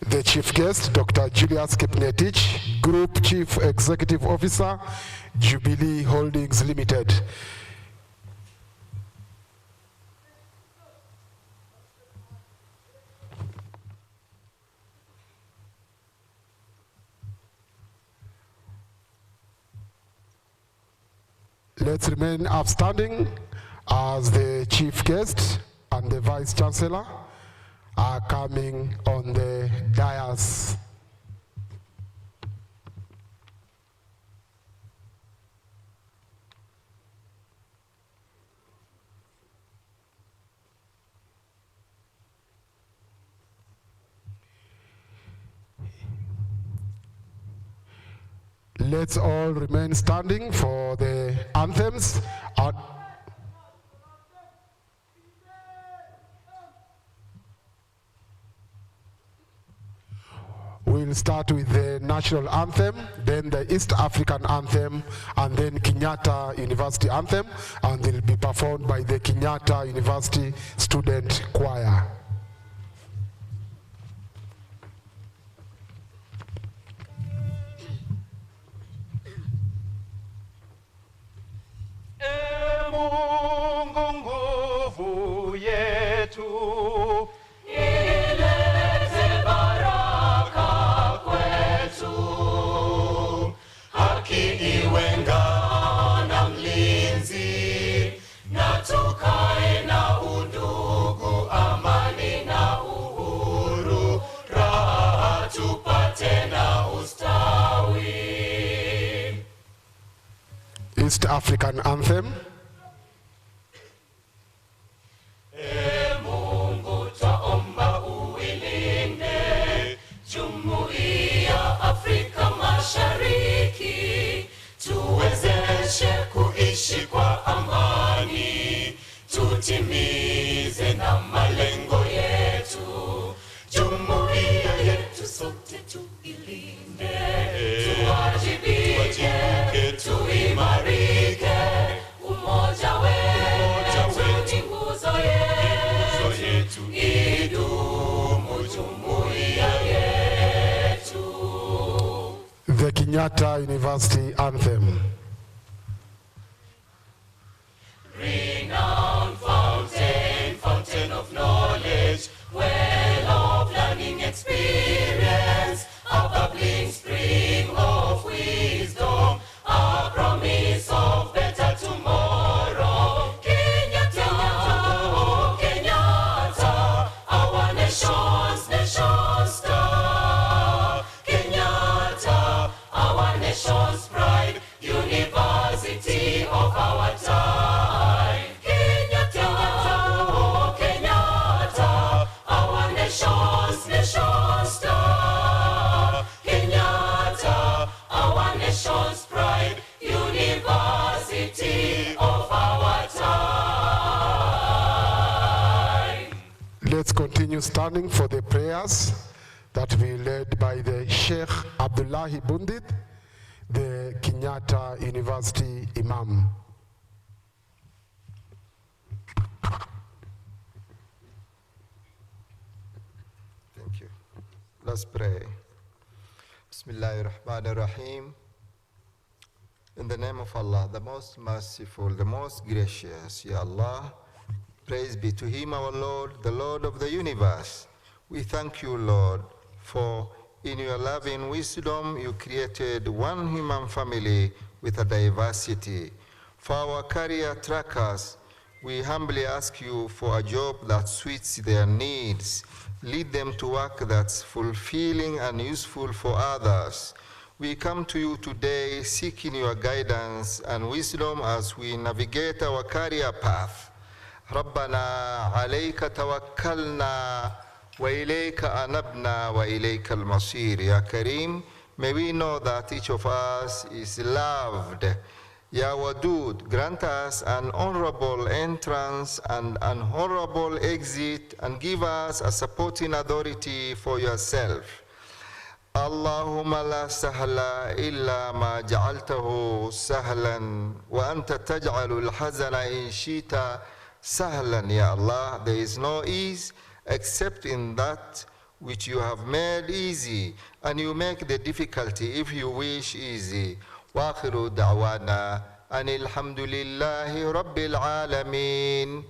The chief guest, Dr. Julius Kipngetich, Group Chief Executive Officer, Jubilee Holdings Limited. Let's remain upstanding as the chief guest and the Vice Chancellor are coming on the dais. Let's all remain standing for the anthems. We'll start with the national anthem, then the East African anthem, and then Kenyatta University anthem, and they'll be performed by the Kenyatta University Student Choir. Mungu nguvu yetu, ilete baraka kwetu, haki iwe ngao na mlinzi, na tukae na undugu, amani na uhuru, raha tupate na ustawi. East African anthem. Mungu twaomba uilinde Jumuiya Afrika Mashariki, tuwezeshe kuishi kwa amani, tutimize na malengo yetu. Jumuiya yetu sote tuilinde, tuwajibike, tuimarike, umoja wetu ni nguzo yetu, idumu jumuiya yetu. The Kenyatta University anthem. Renowned fountain, fountain of knowledge, well of learning experience, a bubbling spring of wisdom, a promise of better tomorrow. Kenyatta, oh Kenyatta, our nation's nation star. Kenyatta, our nation's pride, university of our time. Kenyatta, oh Kenyatta, our nation's nation star. Kenyatta, our nation's pride, university of our time. Let's continue standing for the prayers that will be led by the Sheikh Abdullahi Bundit, the Kenyatta University Imam. Thank you. Let's pray. Bismillahirrahmanirrahim. In the name of Allah, the most merciful, the most gracious, Ya Allah, praise be to Him, our Lord, the Lord of the universe. We thank you, Lord, for in your loving wisdom you created one human family with a diversity. For our career trackers, we humbly ask you for a job that suits their needs. Lead them to work that's fulfilling and useful for others. We come to you today seeking your guidance and wisdom as we navigate our career path. ربنا عليك توكلنا وإليك أنبنا وإليك المصير. Ya Kareem, may we know that each of us is loved. Ya Wadud, grant us an honorable entrance and an honorable exit, and give us a supporting authority for yourself. Allahumma la sahla illa ma ja'altahu sahlan wa anta taj'alul hazana in shita sahlan. Ya Allah, there is no ease except in that which you have made easy, and you make the difficulty, if you wish, easy. وآخر دعوانا أن الحمد لله رب العالمين.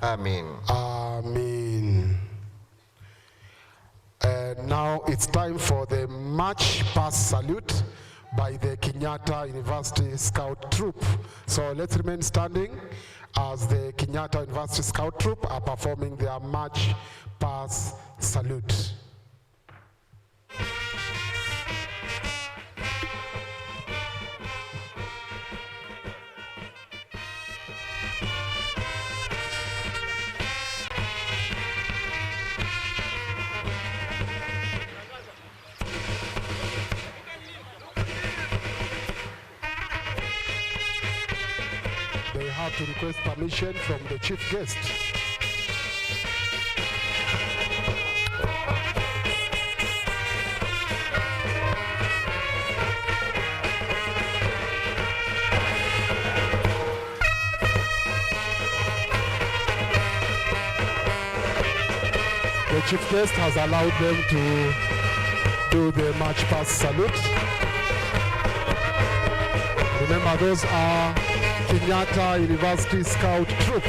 Amen. Amen. Now it's time for the march past salute by the Kenyatta University Scout Troop. So let's remain standing as the Kenyatta University Scout Troop are performing their march past salute. They have to request permission from the chief guest. The chief guest has allowed them to do the march past salute. Remember, those are Kenyatta University Scout Troop.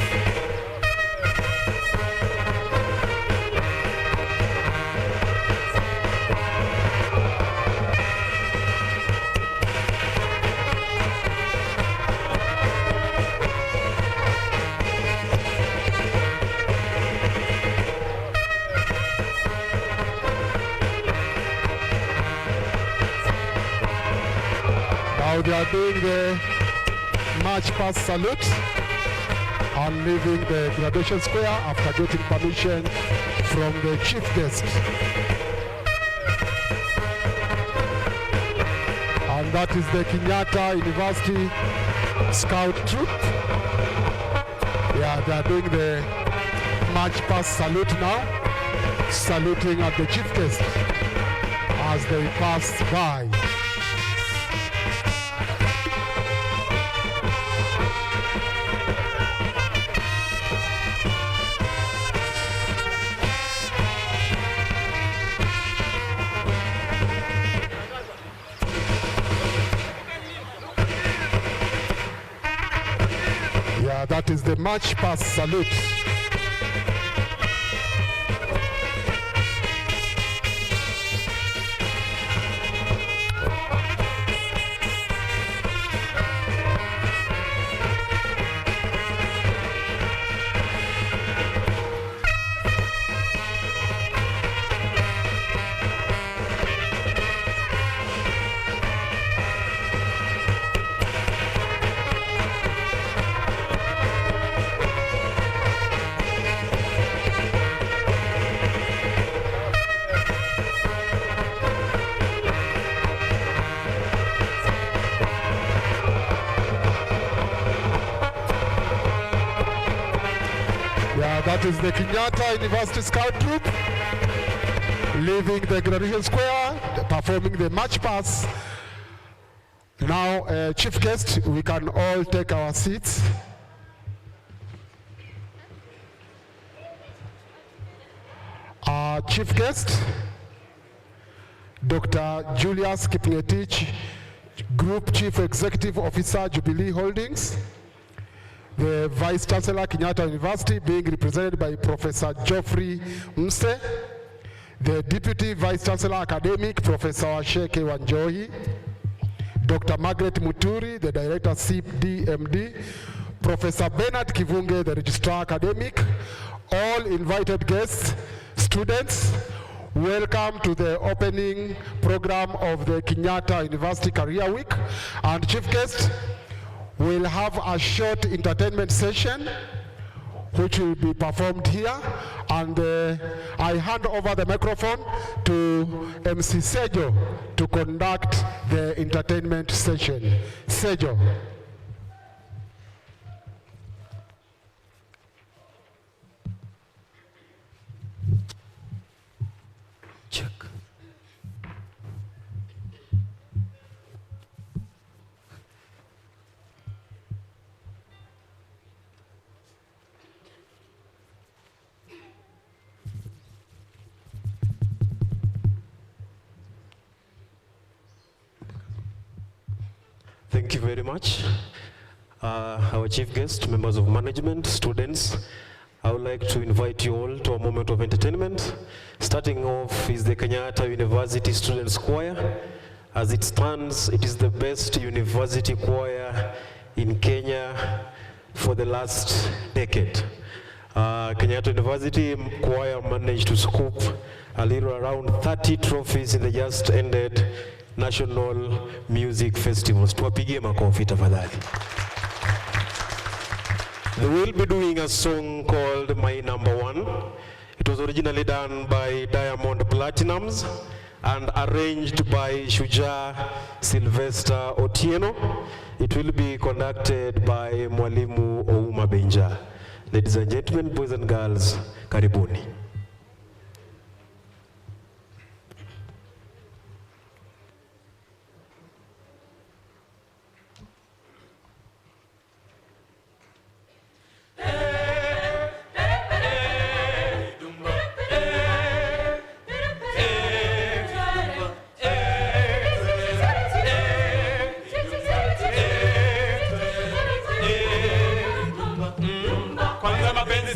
Now they are doing the march past salute and leaving the graduation square after getting permission from the chief guest. And that is the Kenyatta University Scout Troop. Yeah, they are doing the march past salute now, saluting at the chief guest as they pass by. That is the march past salute. That is the Kenyatta University Scout Troop leaving the graduation square, performing the march pass. Now, chief guest, we can all take our seats. Our chief guest, Dr. Julius Kipngetich, Group Chief Executive Officer, Jubilee Holdings. The Vice Chancellor, Kenyatta University, being represented by Professor Geoffrey Mse. The Deputy Vice Chancellor Academic, Professor Sheke Wanjohi. Dr. Margaret Muturi, the Director CDMD. Professor Bernard Kivunge, the Registrar Academic. All invited guests, students, welcome to the opening program of the Kenyatta University Career Week. And chief guest, we'll have a short entertainment session which will be performed here, and I hand over the microphone to MC Sejo to conduct the entertainment session. Sejo. Check. Thank you very much. Our chief guest, members of management, students, I would like to invite you all to a moment of entertainment. Starting off is the Kenyatta University Students Choir. As it stands, it is the best university choir in Kenya for the last decade. Kenyatta University choir managed to scoop a little around 30 trophies in the just ended National Music Festivals. Tuwapigie makofi tafadhali. They will be doing a song called My Number One. It was originally done by Diamond Platinums and arranged by Shuja Sylvester Otieno. It will be conducted by Mwalimu Ouma Benja. Ladies and gentlemen, boys and girls, karibuni.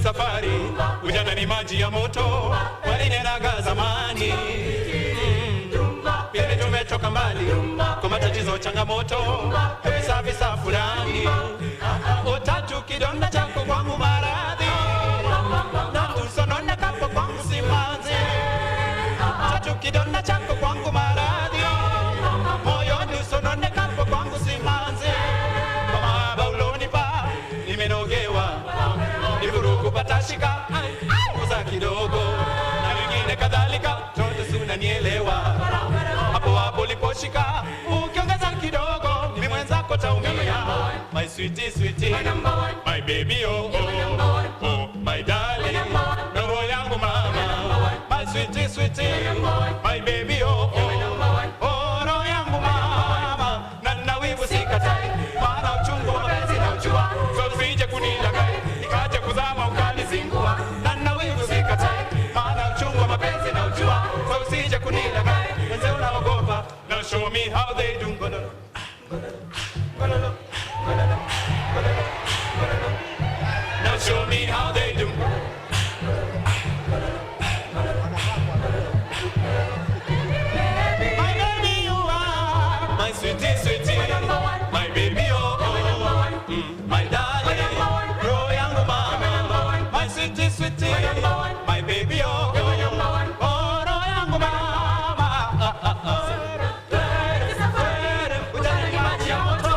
Safari, ujana ni maji ya moto, walinenaga zamani. Pili tumetoka mbali, kwa matatizo changamoto, visa fulani. Utatu kidonda chako kwangu maradhi, na usonona kapo kwangu simanzi. Tatu kidonda chako kwangu maradhi, moyoni usonona kapo kwangu simanzi. Kama bauloni pa, nimenogewa. Iburuku patashika, kuza kidogo, na wengine kadhalika, tote suna nielewa. Hapo liposhika, ukiongeza kidogo, mimi mwenzako taumia. My sweetie, sweetie, my baby, oh, oh, oh, my darling, roho yangu mama. My sweetie, sweetie, my baby, oh, oh, oh, roho yangu mama. Na wivu sikatai, maana uchungu wa mapenzi na ujua, so usije kunilagai. Kuzama ukanizingua, na wivu sikatai, maana uchungu wa mapenzi na ujua, so usije kunilagai, wenze unaogopa. Now show me how they do. Now show me how they do. My baby you are, my sweetie, sweetie, my baby oh, oh, my darling. Sweetie, sweetie, my baby, oh, oh, oh, roho yangu mama. Ujana ni maji ya moto,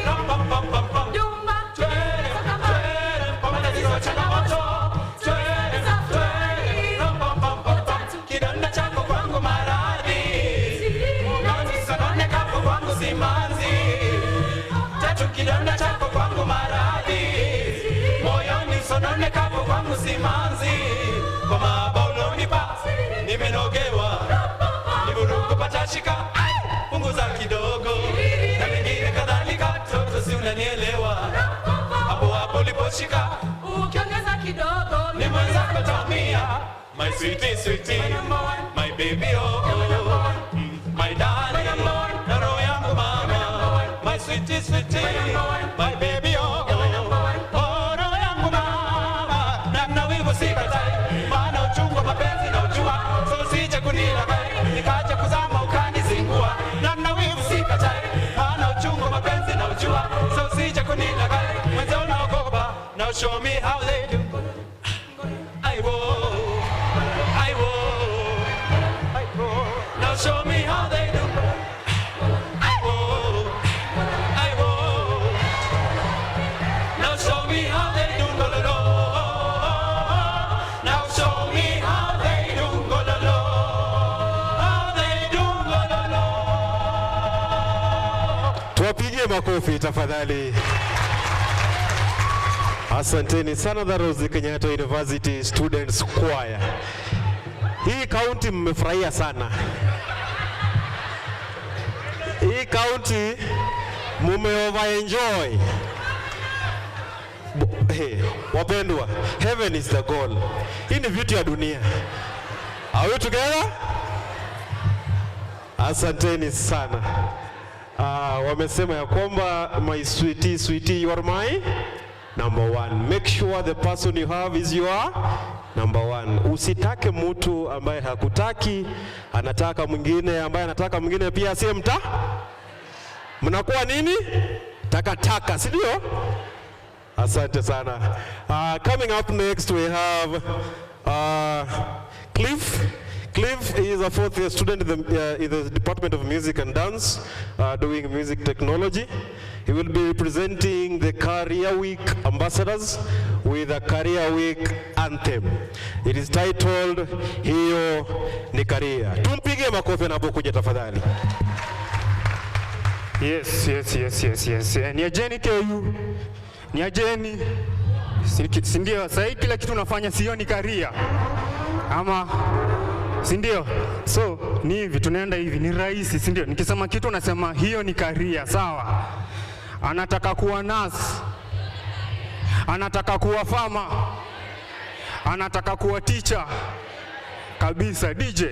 ram pam pam pam pam. Kwa matatizo changamoto, ram pam pam pam pam. Kidonda chako kwangu maradhi, sonone kapo kwangu simanzi. Tatu kidonda chako kwangu maradhi, sonone kapo kwangu simanzi. Kwa mabauloni pa, nimenogewa. Iburuku patashika, punguza kidogo, na wengine kadhalika, toto si unanielewa. Hapo liposhika, ukiongeza kidogo, ni mwenzako taumia. My sweetie, sweetie, my baby, oh, oh, my darling, na roho yangu mama. My sweetie, sweetie, my baby, oh, oh. Nikaja kuzama ukanizingua, na wivu sikatai, maana uchungu wa mapenzi na ujua, so usije kunilagai, mwenze unaogopa. Now show me how they do. I will, I will, I will. Now show me how they do. I will, I will. Now show me how they do. Now show me how they do. Tuwapigie makofi tafadhali. Asanteni sana. That was the Kenyatta University Students Choir. Hii county mmefurahia sana. Hii county mume-over-enjoy. Hey, wapendwa, heaven is the goal. Hii ni vitu ya dunia. Are we together? Asanteni sana. Wamesema ya kwamba my sweetie, you are my number one. Make sure the person you have is your number one. Usitake mtu ambaye hakutaki, anataka mwingine ambaye anataka mwingine pia asiye mnakuwa nini? Takataka, si ndio? Asante sana. Coming up next we have Cliff. Cliff is a fourth year student in the Department of Music and Dance, doing music technology. He will be representing the Career Week ambassadors with a Career Week anthem. It is titled Hiyo ni Career. Tumpige makofi anapokuja tafadhali. Yes. Ni ajeni KU. Ni ajeni. Sindio, sasa kila kitu unafanya sio ni career. Ama sindio? So ni hivi, tunaenda hivi, ni rahisi, sindio? Nikisema kitu unasema hiyo ni career, sawa? Anataka kuwa nurse, anataka kuwa farmer, anataka kuwa teacher. Kabisa, DJ.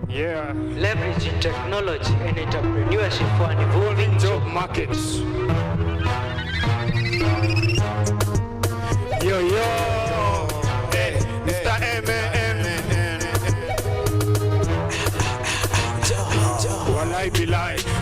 Yeah. Leveraging technology and entrepreneurship for an evolving Job markets. Yo. Mr.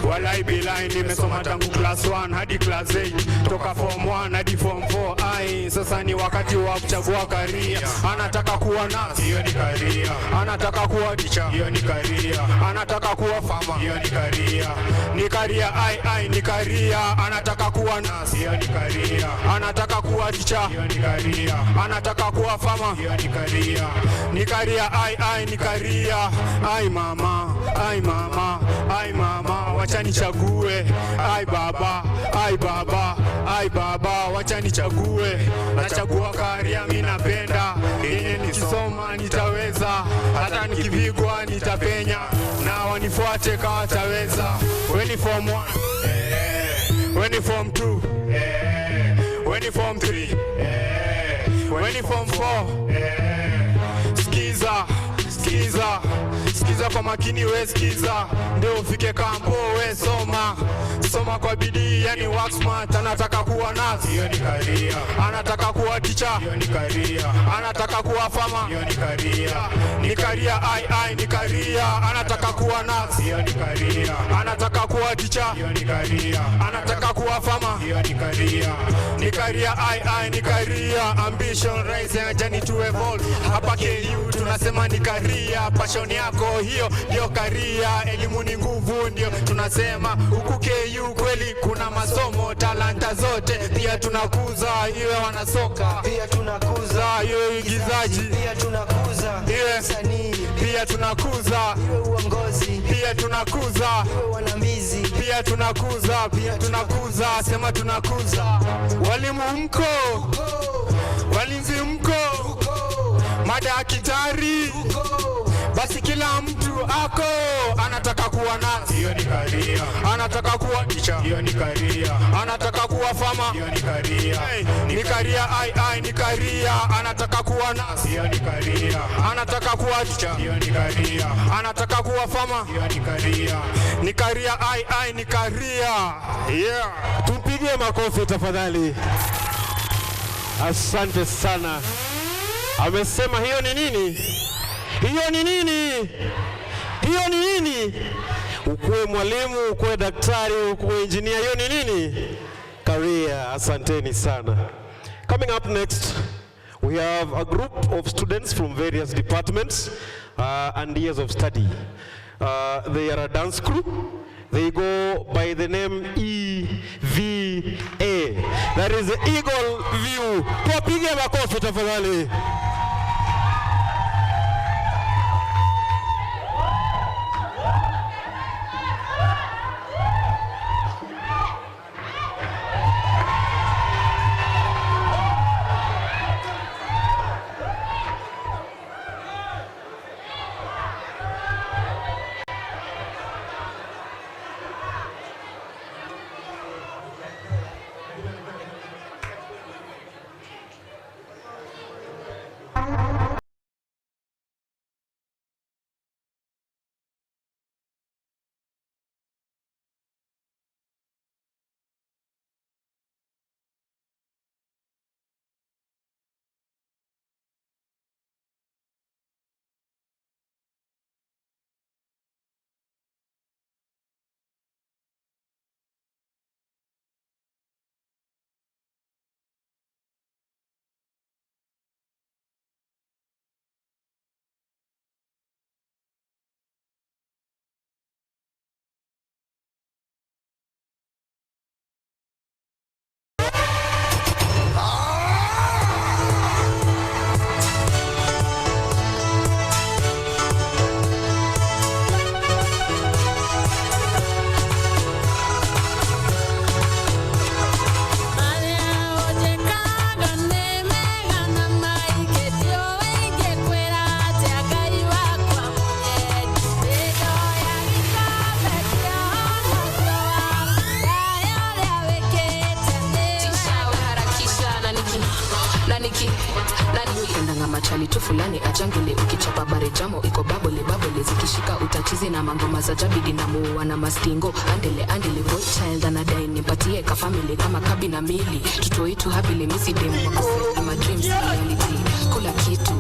Walai bilai, nimesoma tangu class 1 hadi class 8, toka form 1 hadi form 4. Ai, sasa ni wakati wa kuchagua career. Anataka kuwa nurse, hiyo ni career. Anataka kuwa teacher, hiyo ni career. Anataka kuwa farmer, hiyo ni career. Ni career, ai ni career. Anataka kuwa nurse, hiyo ni career. Anataka kuwa teacher, hiyo ni career. Anataka kuwa farmer, hiyo ni career. Ni career, ai ni career. Ai mama, wacha nichague. Ai baba, wacha nichague. Nachagua career mimi napenda, yenye nikisoma nitaweza, hata nikivigwa nitapenya, na wanifuate kama wataweza. When form 1, when form 2, when form 3, when form 4. Skiza kwa makini, we skiza, ndio ufike kampo. We soma kwa bidii, yani work smart. Anataka kuwa nurse, hiyo ni career. Anataka kuwa teacher, hiyo ni career. Anataka kuwa farmer, hiyo ni career. Ni career, ai ni career. Anataka kuwa nurse, hiyo ni career. Anataka kuwa teacher, hiyo ni career. Anataka kuwa farmer, hiyo ni career. Ni career, ai ni career. Ambition rise and journey to evolve. Hapa KU tunasema ni career. Passion yako hiyo ndio career. Elimu ni nguvu, ndio tunasema huku KU. Kweli kuna masomo, talanta zote pia tunakuza. Iwe wanasoka pia tunakuza, iwe uigizaji pia tunakuza, iwe sanii pia tunakuza, iwe uongozi pia tunakuza, iwe wanambizi pia tunakuza, sema tunakuza. Walimu mko, walinzi mko, madaktari, basi kila mtu ako anataka kuwa nurse, hiyo ni career. Anataka kuwa teacher, hiyo ni career. Anataka kuwa farmer, hiyo ni career. Ni career, ai ni career. Anataka kuwa nurse, hiyo ni career. Anataka kuwa teacher, hiyo ni career. Anataka kuwa farmer, hiyo ni career. Ni career, ai ni career. Yeah. Tumpige makofi tafadhali. Asante sana. Amesema hiyo ni nini? Hiyo ni nini? Hiyo ni nini? Ukuwe mwalimu, ukuwe daktari, ukuwe engineer, hiyo ni nini? Career. Asanteni sana. Coming up next, we have a group of students from various departments and years of study. They are a dance crew. They go by the name EVA. That is the Eagle View. Tupige makofi tafadhali. naniki nani upendanga machali tu fulani ajangele ukichapa bare jamo iko babole zikishika utatizi na mangoma za jabidi na muwa na mastingo andele boy child anadai nipatie ka family kama kabi na mili tutoitu happily misi demo ama dreams reality kula kitu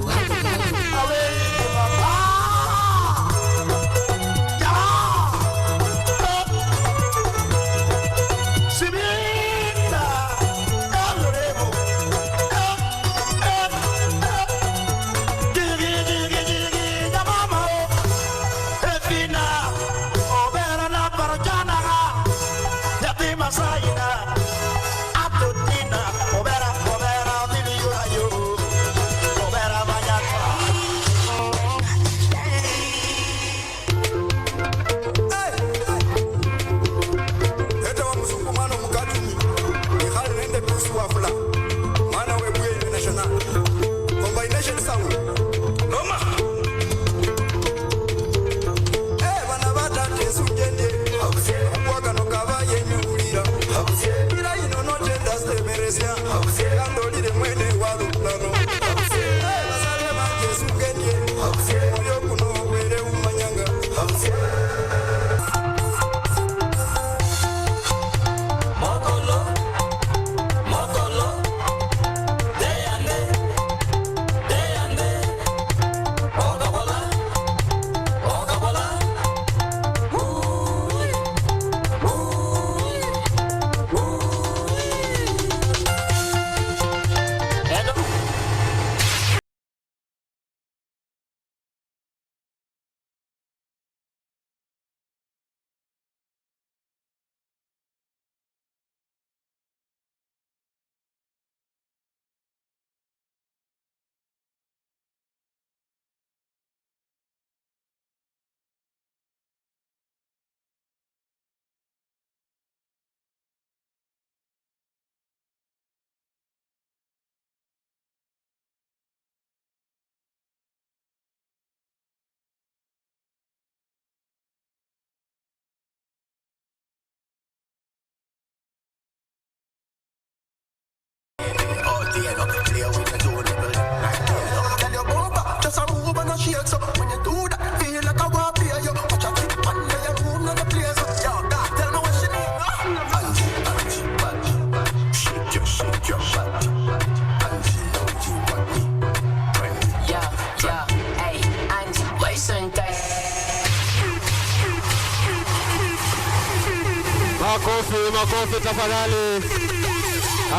Makofi tafadhali.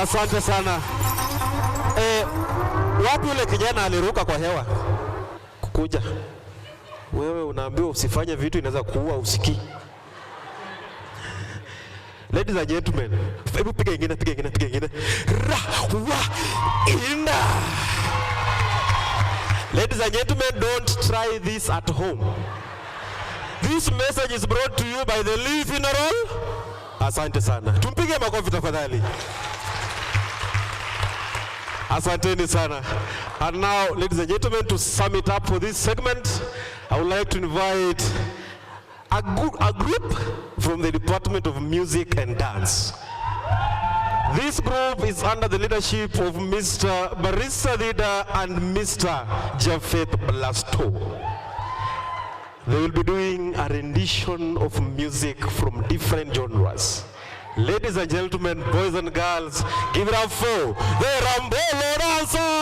Asante sana. Wapi yule kijana aliruka kwa hewa? Kukuja. Wewe unaambiwa usifanye vitu inaweza kuua usikii. Ladies and gentlemen, hebu piga ingine. Ra wa ina. Ladies and gentlemen, don't try this at home. This message is brought to you by the Lee Funeral. Asante sana. Tumpige makofi tafadhali. Asanteni sana. And now, ladies and gentlemen, to sum it up for this segment, I would like to invite a group from the Department of Music and Dance. This group is under the leadership of Mr. Barista Leader and Mr. Jafet Blasto. They will be doing a rendition of music from different genres. Ladies and gentlemen, boys and girls, give it up for the Rambolo Dancers!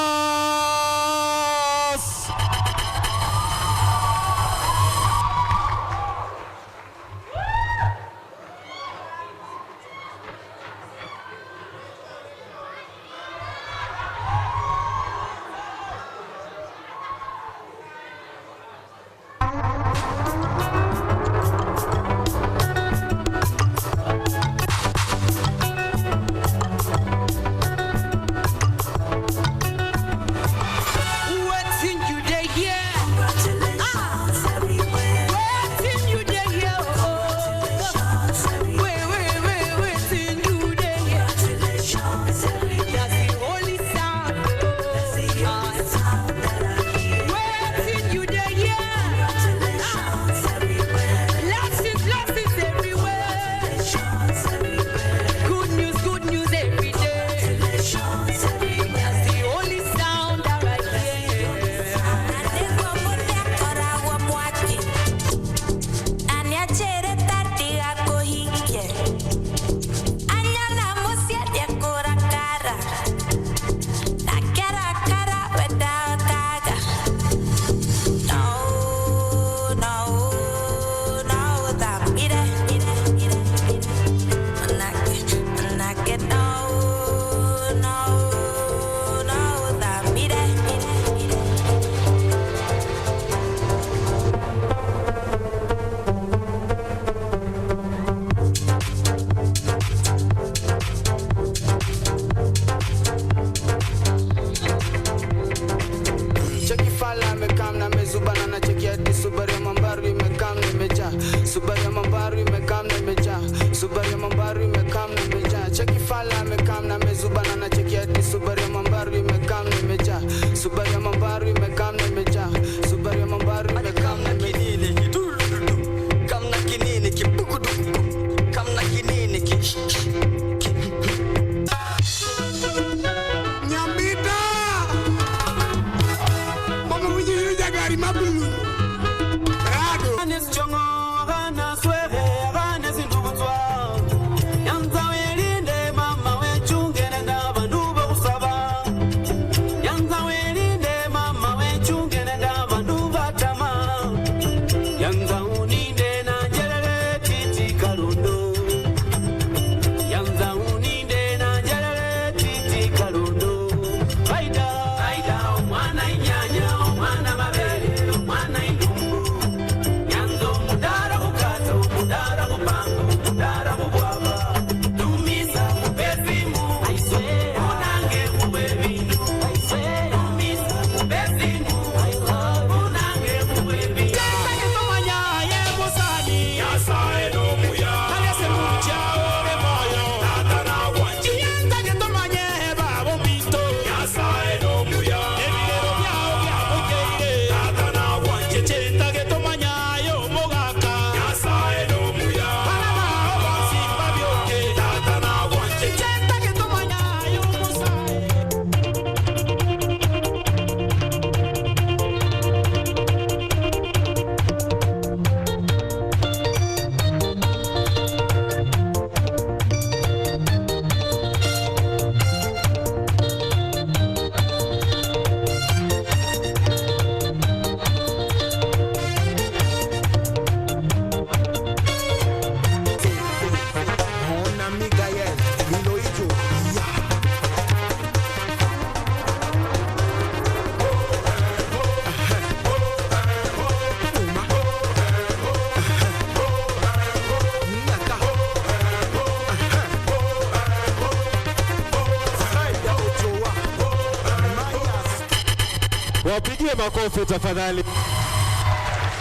Wapigie makofi tafadhali.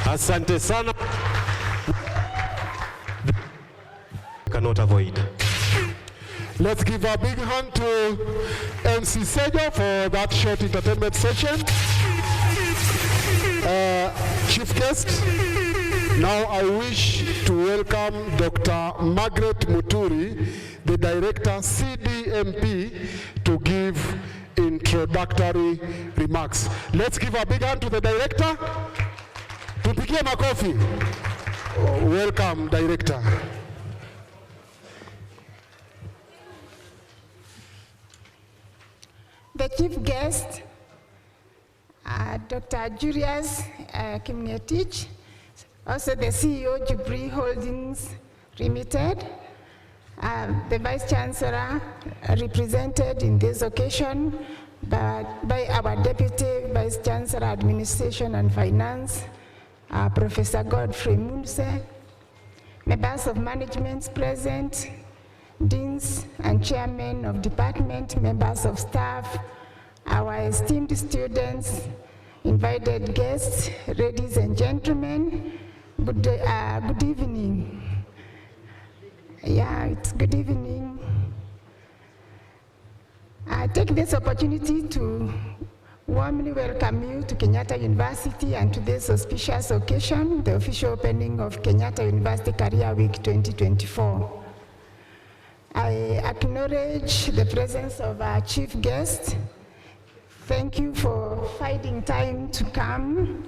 Asante sana. Cannot avoid. Let's give a big hand to MC Sejo for that short entertainment session. Chief guest, now I wish to welcome Dr. Margaret Muturi, the Director CDMP, to give introductory remarks. Let's give a big hand to the Director. Tupigie makofi. Welcome, Director. The chief guest, Dr. Julius Kenyatta, also the CEO, Jubilee Holdings Limited, the Vice Chancellor represented in this occasion by our Deputy Vice Chancellor, Administration and Finance, Professor Godfrey Munse, members of management present, deans and chairmen of department, members of staff, our esteemed students, invited guests, ladies and gentlemen, good evening. Yeah, it's good evening. I take this opportunity to warmly welcome you to Kenyatta University and to this auspicious occasion, the official opening of Kenyatta University Career Week 2024. I acknowledge the presence of our chief guest. Thank you for finding time to come.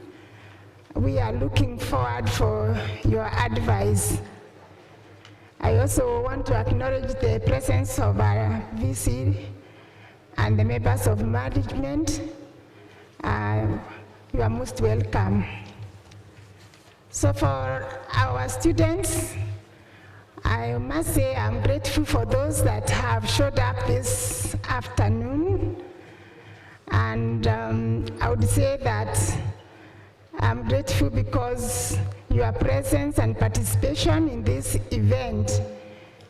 We are looking forward for your advice. I also want to acknowledge the presence of our VC and the members of management. You are most welcome. So for our students, I must say I'm grateful for those that have showed up this afternoon. And I would say that I'm grateful because your presence and participation in this event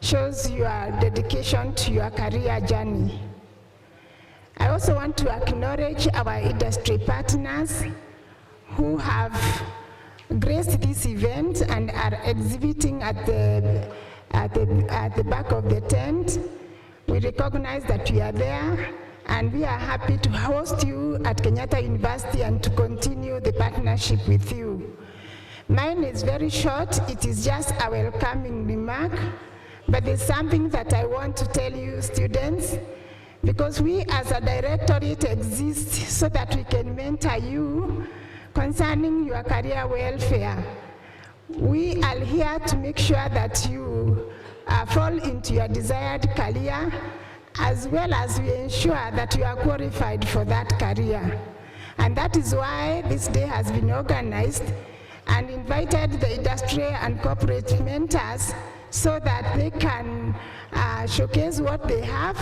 shows your dedication to your career journey. I also want to acknowledge our industry partners who have graced this event and are exhibiting at the back of the tent. We recognize that you are there, and we are happy to host you at Kenyatta University and to continue the partnership with you. Mine is very short. It is just a welcoming remark, but there's something that I want to tell you, students, because we as a directorate exist so that we can mentor you concerning your career welfare. We are here to make sure that you fall into your desired career, as well as we ensure that you are qualified for that career. And that is why this day has been organized and invited the industry and corporate mentors so that they can showcase what they have,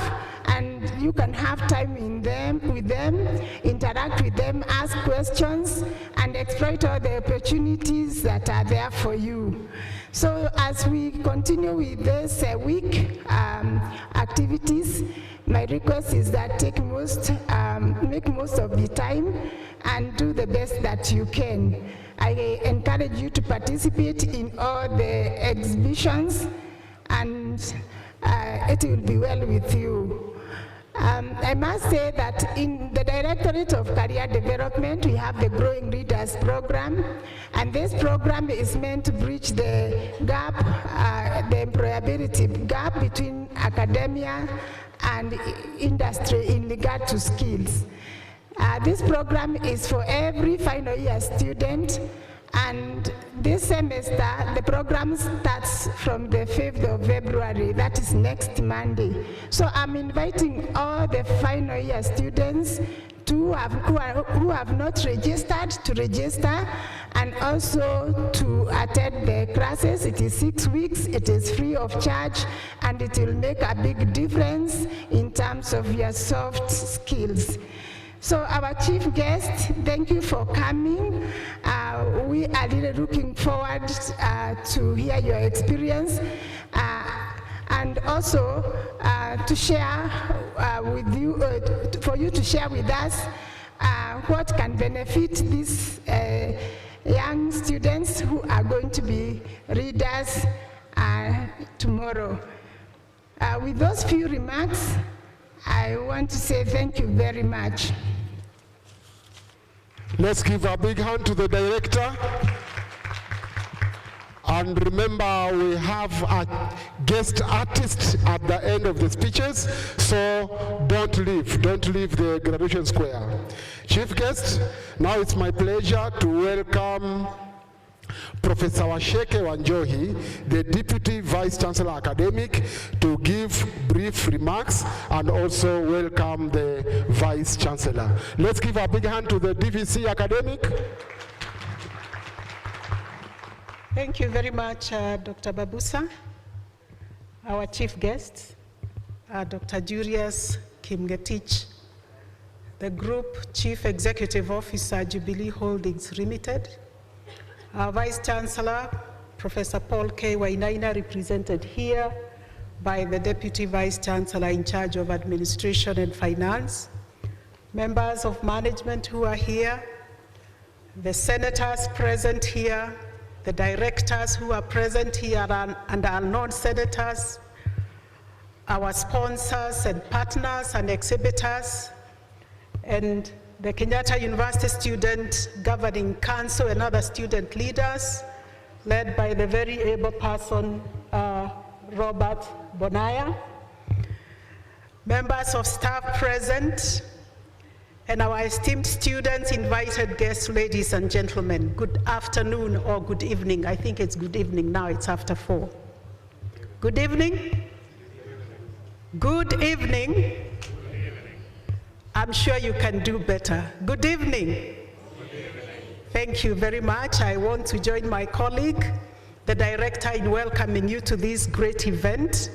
and you can have time with them, interact with them, ask questions, and exploit all the opportunities that are there for you. So as we continue with this week activities, my request is that make most of the time and do the best that you can. I encourage you to participate in all the exhibitions, and it will be well with you. I must say that in the Directorate of Career Development, we have the Growing Leaders Program, and this program is meant to bridge the gap, the employability gap between academia and industry in regard to skills. This program is for every final year student, and this semester the program starts from the 5th of February, that is next Monday. So I'm inviting all the final year students who have not registered to register, and also to attend the classes. It is 6 weeks, it is free of charge, and it will make a big difference in terms of your soft skills. So our chief guest, thank you for coming. We are really looking forward to hear your experience and also to share with you, for you to share with us what can benefit these young students who are going to be readers tomorrow. With those few remarks, I want to say thank you very much. Let's give a big hand to the director. And remember, we have a guest artist at the end of the speeches, so don't leave the graduation square. Chief guest, now it's my pleasure to welcome Professor Washeke Wanjohi, the Deputy Vice Chancellor Academic, to give brief remarks, and also welcome the Vice Chancellor. Let's give a big hand to the DVC Academic. Thank you very much, Dr. Babusa. Our chief guest, Dr. Julius Kimgetich, the Group Chief Executive Officer, Jubilee Holdings Limited. Our Vice Chancellor, Professor Paul K. Wainaina, represented here by the Deputy Vice Chancellor in charge of Administration and Finance, members of management who are here, the senators present here, the directors who are present here and are non-senators, our sponsors and partners and exhibitors, and the Kenyatta University Student Governing Council and other student leaders, led by the very able person, Robert Bonaya, members of staff present, and our esteemed students, invited guests, ladies and gentlemen, good afternoon or good evening. I think it's good evening now, it's after 4. Good evening. Good evening. I'm sure you can do better. Good evening. Thank you very much. I want to join my colleague, the director, in welcoming you to this great event.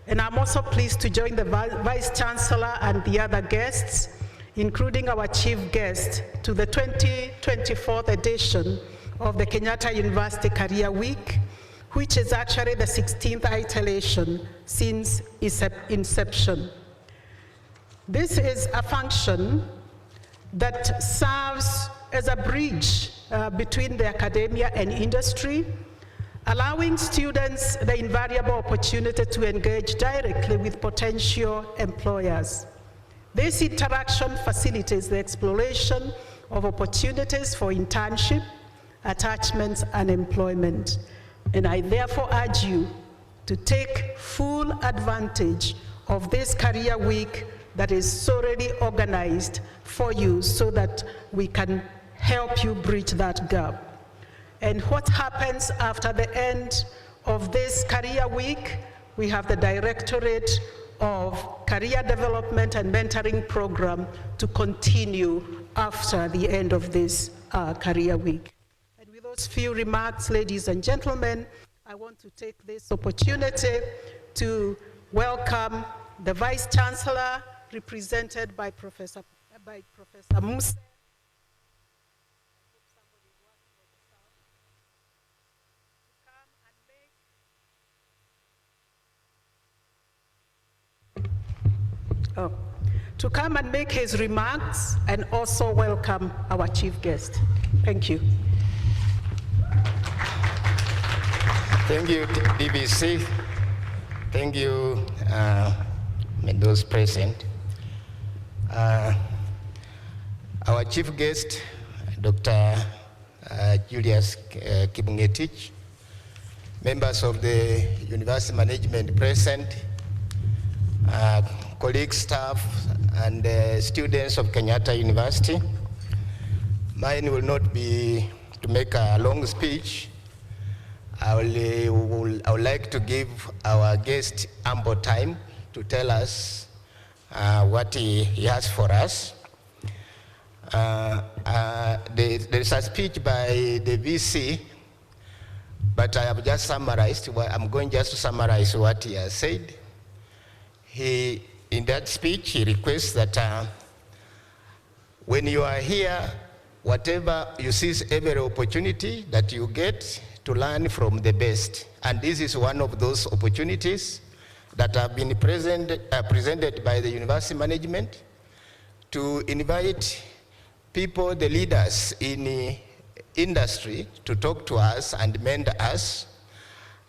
And I'm also pleased to join the Vice Chancellor and the other guests, including our chief guest, to the 2024 edition of the Kenyatta University Career Week, which is actually the 16th iteration since its inception. This is a function that serves as a bridge between the academia and industry, allowing students the invariable opportunity to engage directly with potential employers. This interaction facilitates the exploration of opportunities for internship, attachments, and employment. And I therefore urge you to take full advantage of this career week that is thoroughly organized for you, so that we can help you bridge that gap. And what happens after the end of this career week? We have the Directorate of Career Development and Mentoring Program to continue after the end of this career week. And with those few remarks, ladies and gentlemen, I want to take this opportunity to welcome the Vice Chancellor, represented by Professor Musa. To come and make his remarks and also welcome our chief guest. Thank you. Thank you, DVC. Thank you, those present. Our chief guest, Dr. Julius Kibungetich, members of the university management present, colleagues, staff, and students of Kenyatta University. Mine will not be to make a long speech. I would like to give our guest ample time to tell us what he has for us. There is a speech by the VC, but I have just summarized. I'm going just to summarize what he has said. In that speech, he requests that when you are here, whatever you seize every opportunity that you get to learn from the best. And this is one of those opportunities that have been presented by the university management to invite people, the leaders in the industry, to talk to us and mentor us.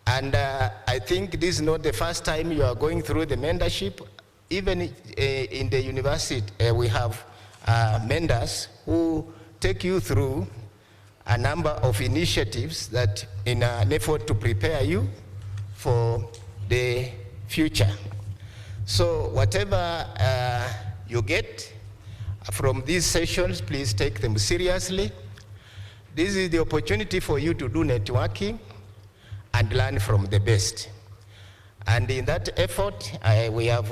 And I think this is not the first time you are going through the mentorship. Even in the university, we have mentors who take you through a number of initiatives that in an effort to prepare you for the future. So whatever you get from these sessions, please take them seriously. This is the opportunity for you to do networking and learn from the best. And in that effort, we have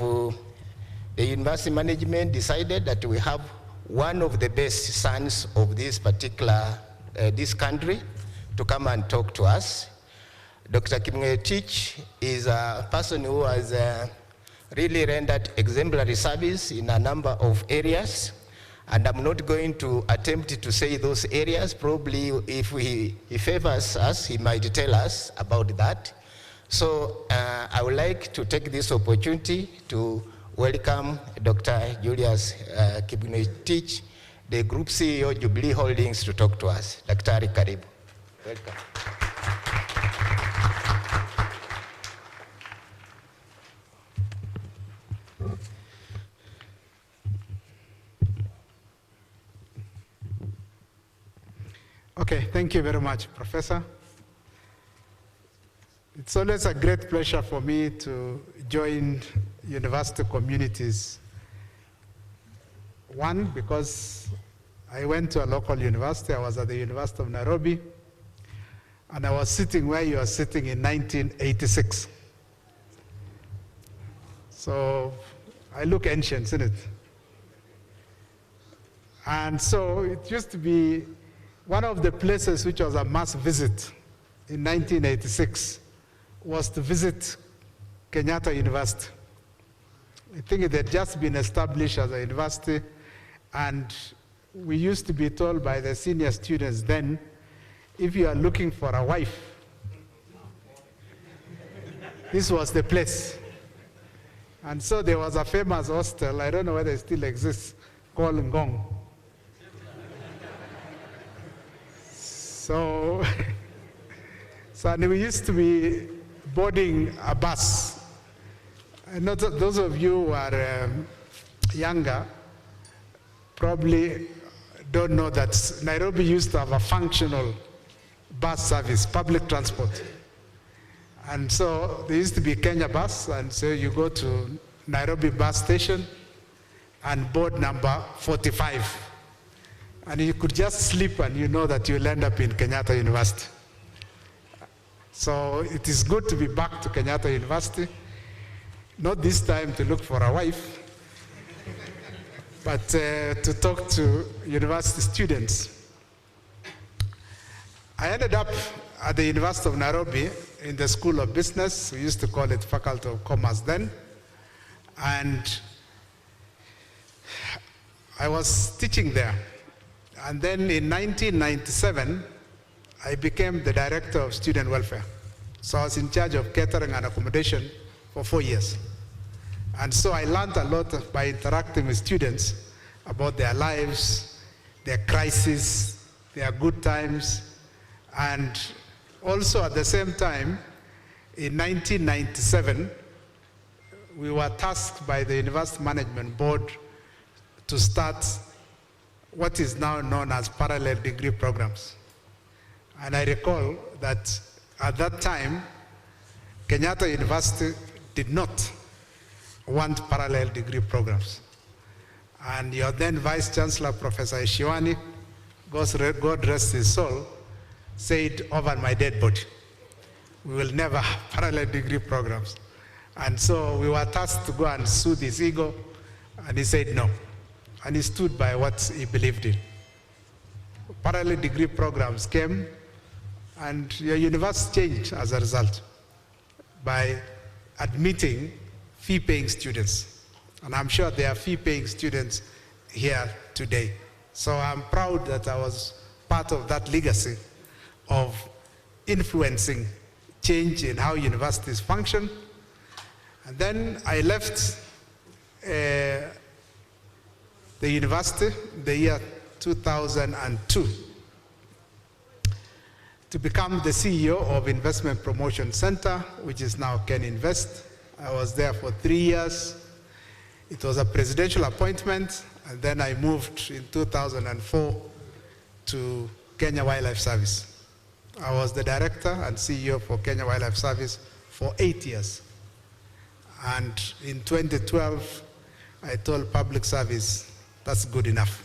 the university management decided that we have one of the best sons of this particular, this country to come and talk to us. Dr. Kibungetich is a person who has really rendered exemplary service in a number of areas. And I'm not going to attempt to say those areas. Probably if he favors us, he might tell us about that. So I would like to take this opportunity to welcome Dr. Julius Kibungetich, the Group CEO, Jubilee Holdings, to talk to us. Dr. Karibu. Welcome. Okay, thank you very much, Professor. It's always a great pleasure for me to join university communities. One, because I went to a local university. I was at the University of Nairobi, and I was sitting where you are sitting in 1986. So I look ancient, isn't it? And so it used to be one of the places which was a must visit in 1986 was to visit Kenyatta University. I think it had just been established as a university, and we used to be told by the senior students then, if you are looking for a wife, this was the place. And so there was a famous hostel, I don't know whether it still exists, called Ngong. So and we used to be boarding a bus. And those of you who are younger probably don't know that Nairobi used to have a functional bus service, public transport. And so there used to be Kenya bus, and so you go to Nairobi bus station and board number 45. And you could just sleep and you know that you'll end up in Kenyatta University. So it is good to be back to Kenyatta University, not this time to look for a wife, but to talk to university students. I ended up at the University of Nairobi in the School of Business. We used to call it Faculty of Commerce then. And I was teaching there. And then in 1997, I became the director of student welfare. So I was in charge of catering and accommodation for 4 years. And so I learned a lot by interacting with students about their lives, their crises, their good times. And also at the same time, in 1997, we were tasked by the University Management Board to start what is now known as parallel degree programs. And I recall that at that time, Kenyatta University did not want parallel degree programs. And your then Vice Chancellor, Professor Ishiwani, God rest his soul, said over my dead body, we will never have parallel degree programs. And so we were tasked to go and soothe his ego, and he said no. And he stood by what he believed in. Parallel degree programs came, and your university changed as a result by admitting fee-paying students. And I'm sure there are fee-paying students here today. So I'm proud that I was part of that legacy of influencing change in how universities function. And then I left the university the year 2002 to become the CEO of Investment Promotion Center, which is now Ken Invest. I was there for 3 years. It was a presidential appointment, and then I moved in 2004 to Kenya Wildlife Service. I was the director and CEO for Kenya Wildlife Service for 8 years. And in 2012, I told public service, that's good enough.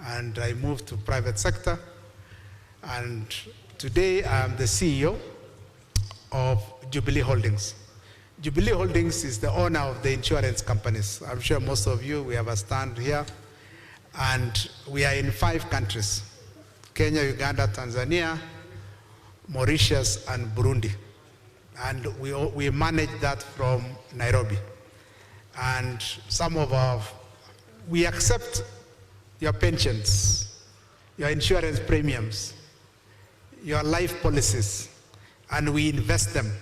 And I moved to private sector. And today I'm the CEO of Jubilee Holdings. Jubilee Holdings is the owner of the insurance companies. I'm sure most of you, we have a stand here. And we are in 5 countries: Kenya, Uganda, Tanzania, Mauritius, and Burundi. And we manage that from Nairobi. And we accept your pensions, your insurance premiums, your life policies, and we invest them,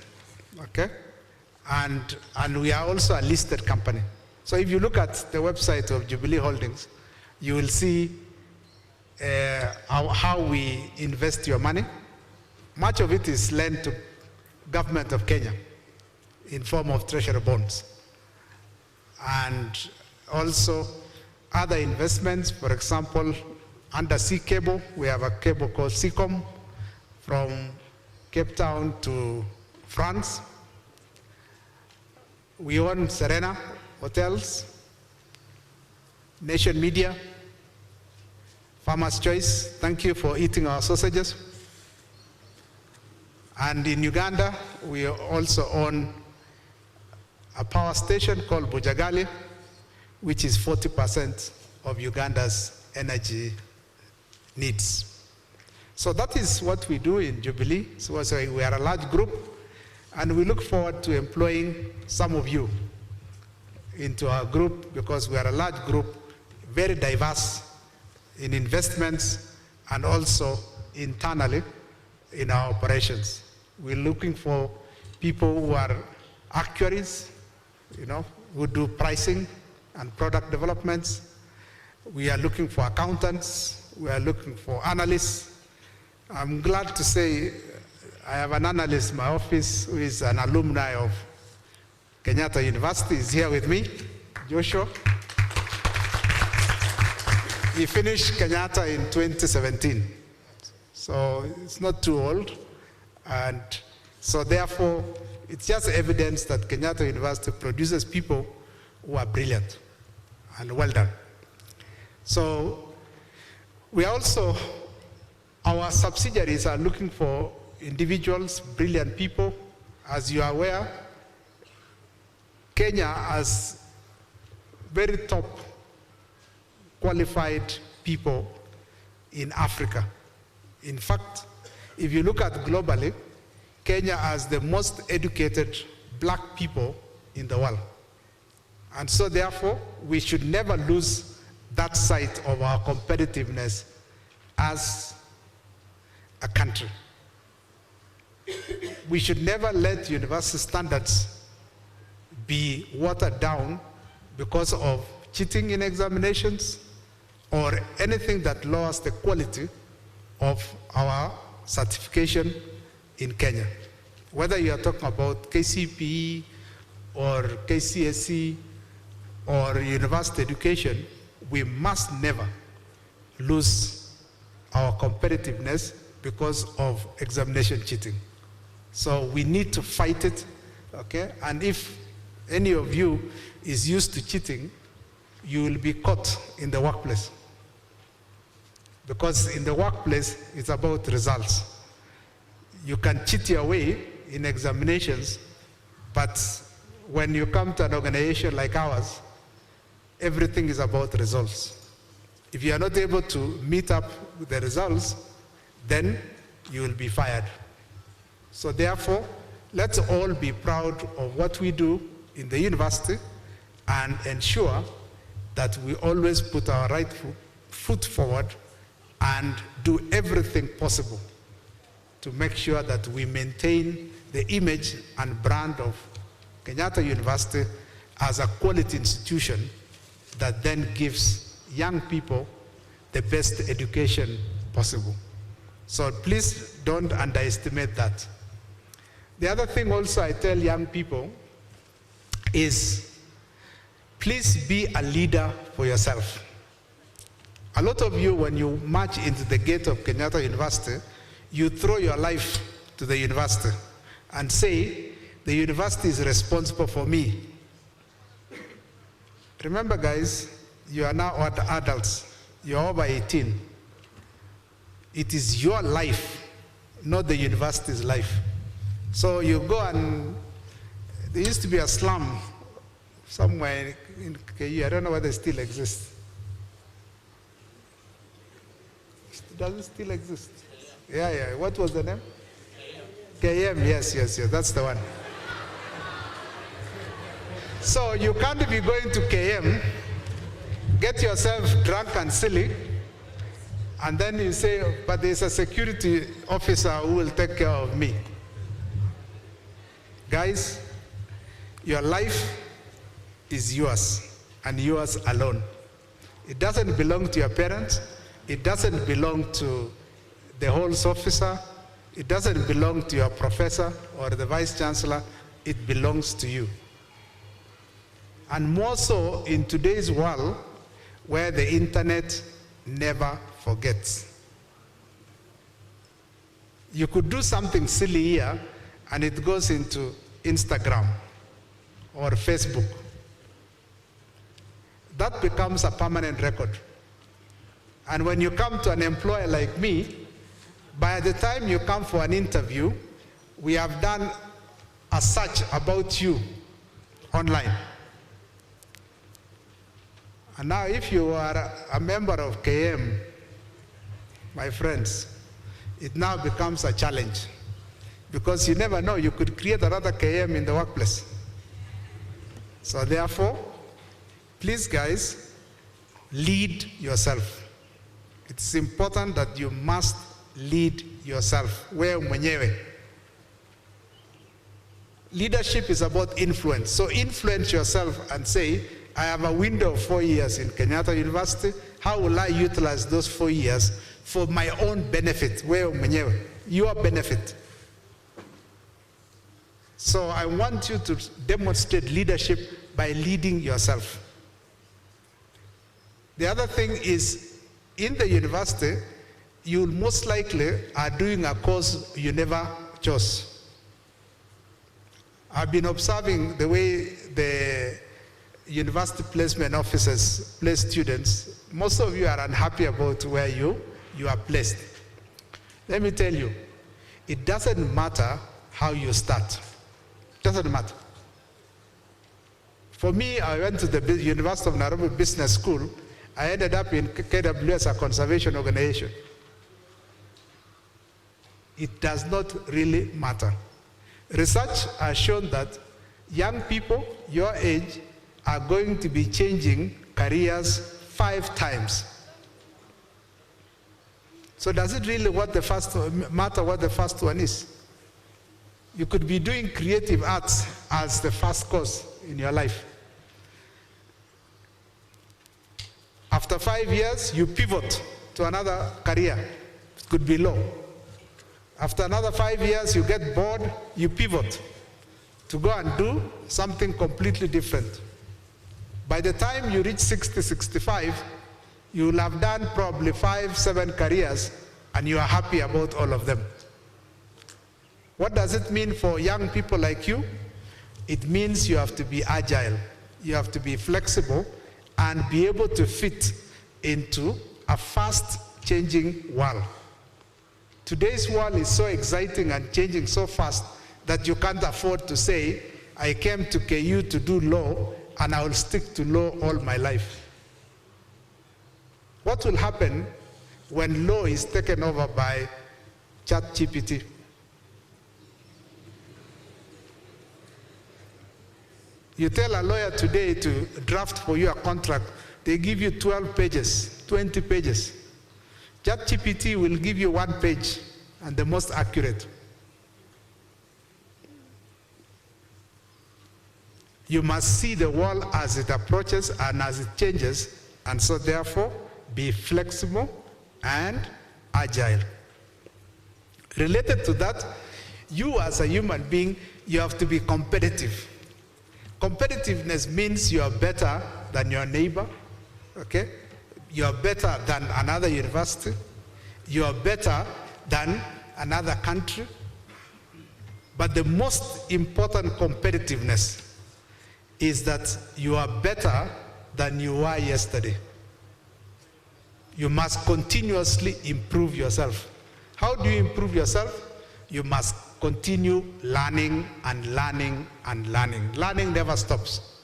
okay? And we are also a listed company. So if you look at the website of Jubilee Holdings, you will see how we invest your money. Much of it is lent to government of Kenya in form of treasury bonds. And also other investments, for example, undersea cable, we have a cable called Seacom from Cape Town to France. We own Serena Hotels, Nation Media, Farmer's Choice, thank you for eating our sausages. And in Uganda, we also own a power station called Bujagali, which is 40% of Uganda's energy needs. So that is what we do in Jubilee. So we are a large group, and we look forward to employing some of you into our group, because we are a large group, very diverse in investments and also internally in our operations. We're looking for people who are actuaries, who do pricing and product developments. We are looking for accountants. We are looking for analysts. I'm glad to say I have an analyst in my office who is an alumni of Kenyatta University. He's here with me, Joshua. He finished Kenyatta in 2017. So it's not too old. And so therefore, it's just evidence that Kenyatta University produces people who are brilliant and well done. So We also, our subsidiaries are looking for individuals, brilliant people. As you are aware, Kenya has very top qualified people in Africa. In fact, if you look at globally, Kenya has the most educated black people in the world. And so therefore, we should never lose that sight of our competitiveness as a country. We should never let university standards be watered down because of cheating in examinations or anything that lowers the quality of our certification in Kenya. Whether you are talking about KCPE or KCSE or university education, we must never lose our competitiveness because of examination cheating. So we need to fight it, okay? And if any of you is used to cheating, you will be caught in the workplace. Because in the workplace, it's about results. You can cheat your way in examinations, but when you come to an organization like ours, everything is about results. If you are not able to meet up with the results, then you will be fired. So therefore, let's all be proud of what we do in the university and ensure that we always put our right foot forward and do everything possible to make sure that we maintain the image and brand of Kenyatta University as a quality institution that then gives young people the best education possible. So please don't underestimate that. The other thing also I tell young people is please be a leader for yourself. A lot of you, when you march into the gate of Kenyatta University, you throw your life to the university and say, the university is responsible for me. Remember guys, you are now adults. You're over 18. It is your life, not the university's life. So you go and, there used to be a slum somewhere in KU, I don't know whether it still exists. Does it still exist? Yeah. What was the name? KM, yes, that's the one. So you can't be going to KM, get yourself drunk and silly, and then you say, but there's a security officer who will take care of me. Guys, your life is yours and yours alone. It doesn't belong to your parents. It doesn't belong to the halls officer. It doesn't belong to your professor or the vice chancellor. It belongs to you. And more so in today's world where the internet never forgets. You could do something silly here and it goes into Instagram or Facebook. That becomes a permanent record. And when you come to an employer like me, by the time you come for an interview, we have done a search about you online. And now if you are a member of KM, my friends, it now becomes a challenge. Because you never know, you could create another KM in the workplace. So therefore, please guys, lead yourself. It's important that you must lead yourself. Wewe mwenyewe. Leadership is about influence. So influence yourself and say, I have a window of 4 years in Kenyatta University. How will I utilize those 4 years for my own benefit? Wewe mwenyewe. Your benefit. So I want you to demonstrate leadership by leading yourself. The other thing is, in the university, you most likely are doing a course you never chose. I've been observing the way the university placement officers place students, most of you are unhappy about where you are placed. Let me tell you, it doesn't matter how you start. It doesn't matter. For me, I went to the University of Nairobi Business School. I ended up in KW as a conservation organization. It does not really matter. Research has shown that young people your age are going to be changing careers 5 times. So does it really matter what the first one is? You could be doing creative arts as the first course in your life. After 5 years, you pivot to another career. It could be law. After another 5 years, you get bored, you pivot to go and do something completely different. By the time you reach 60, 65, you will have done probably 5, 7 careers, and you are happy about all of them. What does it mean for young people like you? It means you have to be agile. You have to be flexible and be able to fit into a fast-changing world. Today's world is so exciting and changing so fast that you can't afford to say, I came to KU to do law and I will stick to law all my life. What will happen when law is taken over by ChatGPT? You tell a lawyer today to draft for you a contract, they give you 12 pages, 20 pages. ChatGPT will give you 1 page and the most accurate. You must see the world as it approaches and as it changes, and so therefore be flexible and agile. Related to that, you as a human being, you have to be competitive. Competitiveness means you are better than your neighbor, okay? You are better than another university. You are better than another country. But the most important competitiveness is that you are better than you were yesterday. You must continuously improve yourself. How do you improve yourself? You must continue learning and learning and learning. Learning never stops.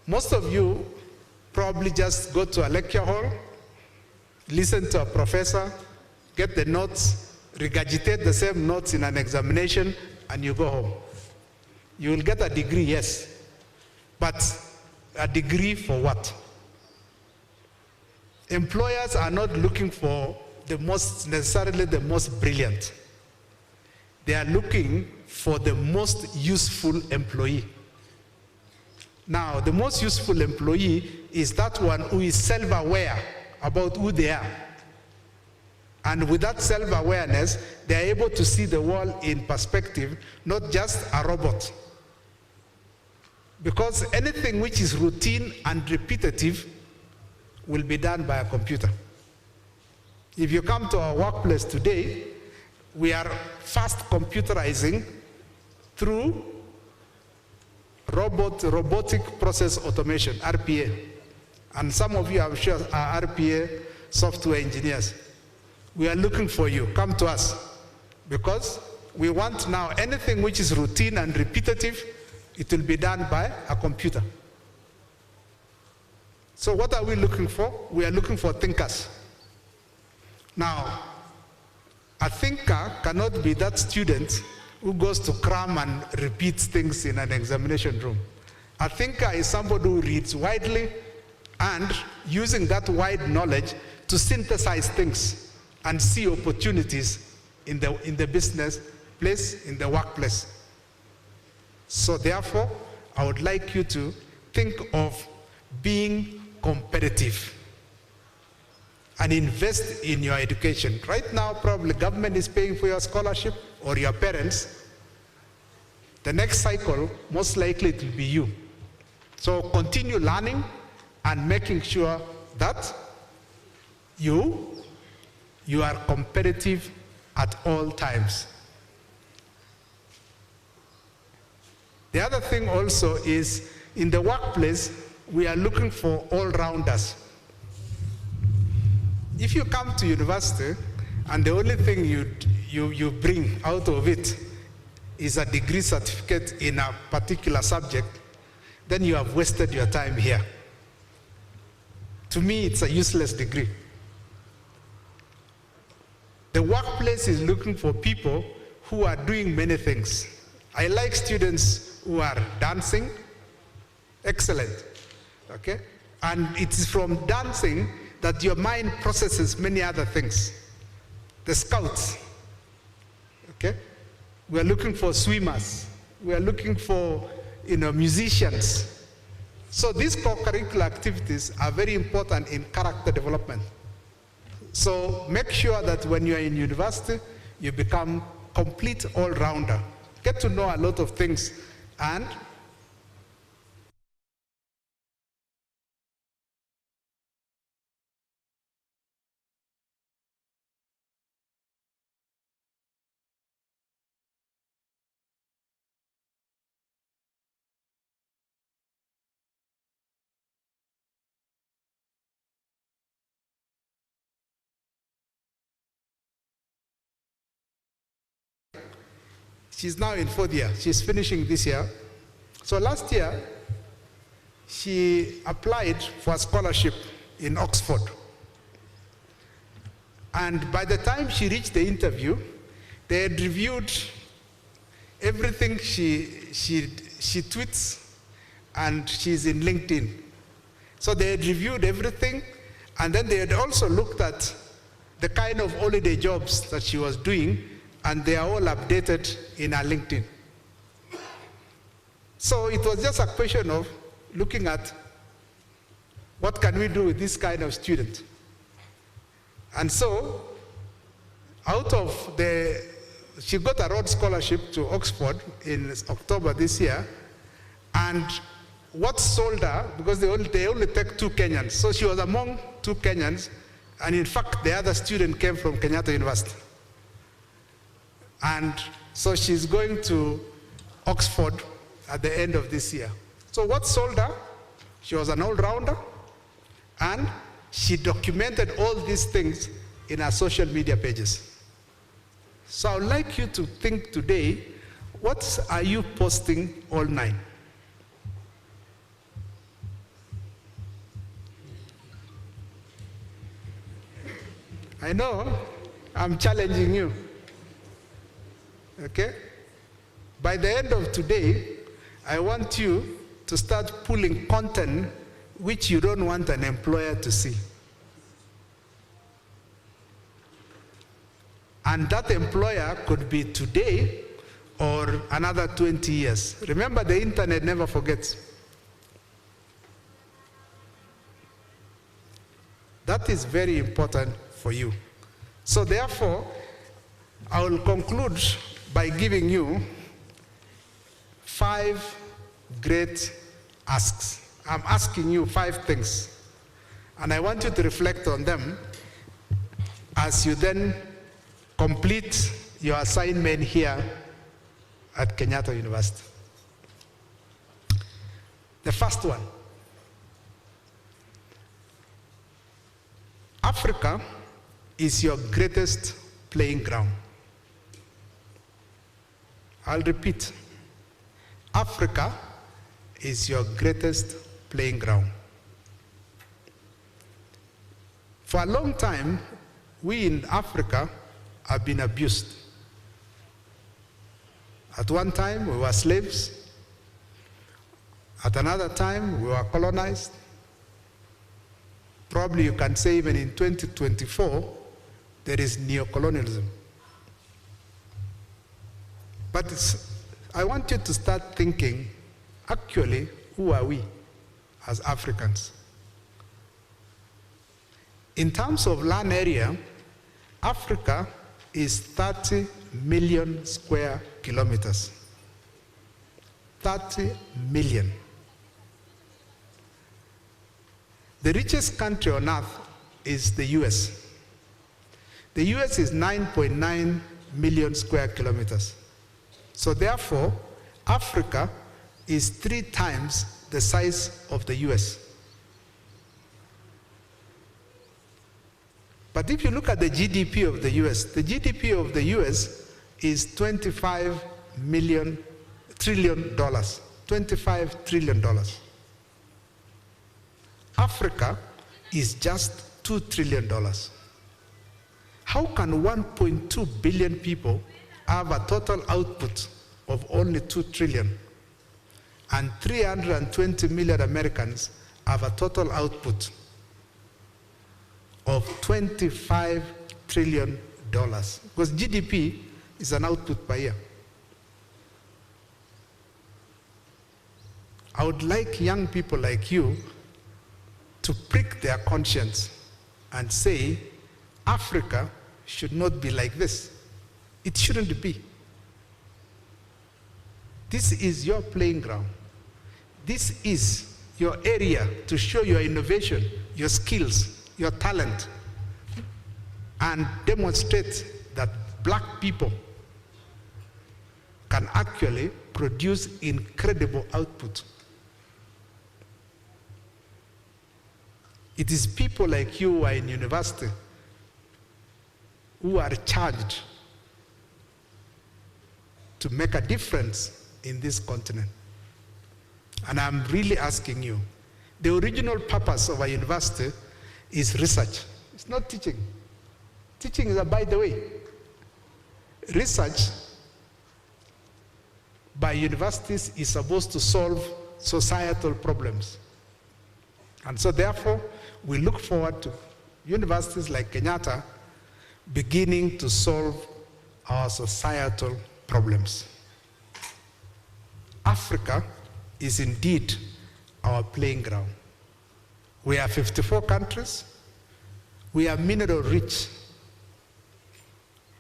Most of you probably just go to a lecture hall, listen to a professor, get the notes, regurgitate the same notes in an examination, and you go home. You will get a degree, yes, but a degree for what? Employers are not looking for necessarily the most brilliant. They are looking for the most useful employee. Now, the most useful employee is that one who is self-aware about who they are. And with that self-awareness, they are able to see the world in perspective, not just a robot. Because anything which is routine and repetitive will be done by a computer. If you come to our workplace today, we are fast computerizing through robotic process automation, RPA. And some of you, I'm sure, are RPA software engineers. We are looking for you. Come to us. Because we want now anything which is routine and repetitive, it will be done by a computer. So what are we looking for? We are looking for thinkers. Now, a thinker cannot be that student who goes to cram and repeats things in an examination room. A thinker is somebody who reads widely and using that wide knowledge to synthesize things and see opportunities in the business place, in the workplace. So therefore, I would like you to think of being competitive and invest in your education. Right now, probably government is paying for your scholarship or your parents. The next cycle, most likely it will be you. So continue learning and making sure that you are competitive at all times. The other thing also is in the workplace, we are looking for all-rounders. If you come to university and the only thing you bring out of it is a degree certificate in a particular subject, then you have wasted your time here. To me, it's a useless degree. The workplace is looking for people who are doing many things. I like students who are dancing, excellent, okay? And it is from dancing that your mind processes many other things. The scouts, okay? We are looking for swimmers. We are looking for, musicians. So these co-curricular activities are very important in character development. So make sure that when you are in university, you become complete all-rounder. Get to know a lot of things, and she's now in 4th year. She's finishing this year. So last year, she applied for a scholarship in Oxford. And by the time she reached the interview, they had reviewed everything she tweets, and she's in LinkedIn. So they had reviewed everything, and then they had also looked at the kind of holiday jobs that she was doing, and they are all updated in her LinkedIn. So it was just a question of looking at what can we do with this kind of student. And so, she got a Rhodes Scholarship to Oxford in October this year, and what sold her, because they only take 2 Kenyans, so she was among 2 Kenyans, and in fact, the other student came from Kenyatta University. And so she's going to Oxford at the end of this year. So what sold her? She was an all-rounder, and she documented all these things in her social media pages. So I would like you to think today, what are you posting online? I know I'm challenging you. Okay? By the end of today, I want you to start pulling content which you don't want an employer to see. And that employer could be today or another 20 years. Remember, the internet never forgets. That is very important for you. So therefore, I will conclude by giving you 5 great asks. I'm asking you 5 things, and I want you to reflect on them as you then complete your assignment here at Kenyatta University. The first one, Africa is your greatest playing ground. I'll repeat. Africa is your greatest playing ground. For a long time, we in Africa have been abused. At one time, we were slaves. At another time, we were colonized. Probably you can say even in 2024, there is neocolonialism. But I want you to start thinking, actually, who are we as Africans? In terms of land area, Africa is 30 million square kilometers. 30 million. The richest country on earth is the US. The US is 9.9 million square kilometers. So therefore, Africa is 3 times the size of the US. But if you look at the GDP of the US, the GDP of the US is $25 trillion. $25 trillion. Africa is just $2 trillion. How can 1.2 billion people have a total output of only 2 trillion and 320 million Americans have a total output of $25 trillion? Because GDP is an output per year. I would like young people like you to prick their conscience and say, Africa should not be like this. It shouldn't be. This is your playing ground. This is your area to show your innovation, your skills, your talent, and demonstrate that black people can actually produce incredible output. It is people like you who are in university who are charged to make a difference in this continent. And I'm really asking you, the original purpose of a university is research. It's not teaching. Teaching is a by the way. Research by universities is supposed to solve societal problems. And so therefore, we look forward to universities like Kenyatta beginning to solve our societal problems. Africa is indeed our playing ground. We are 54 countries. We are mineral rich.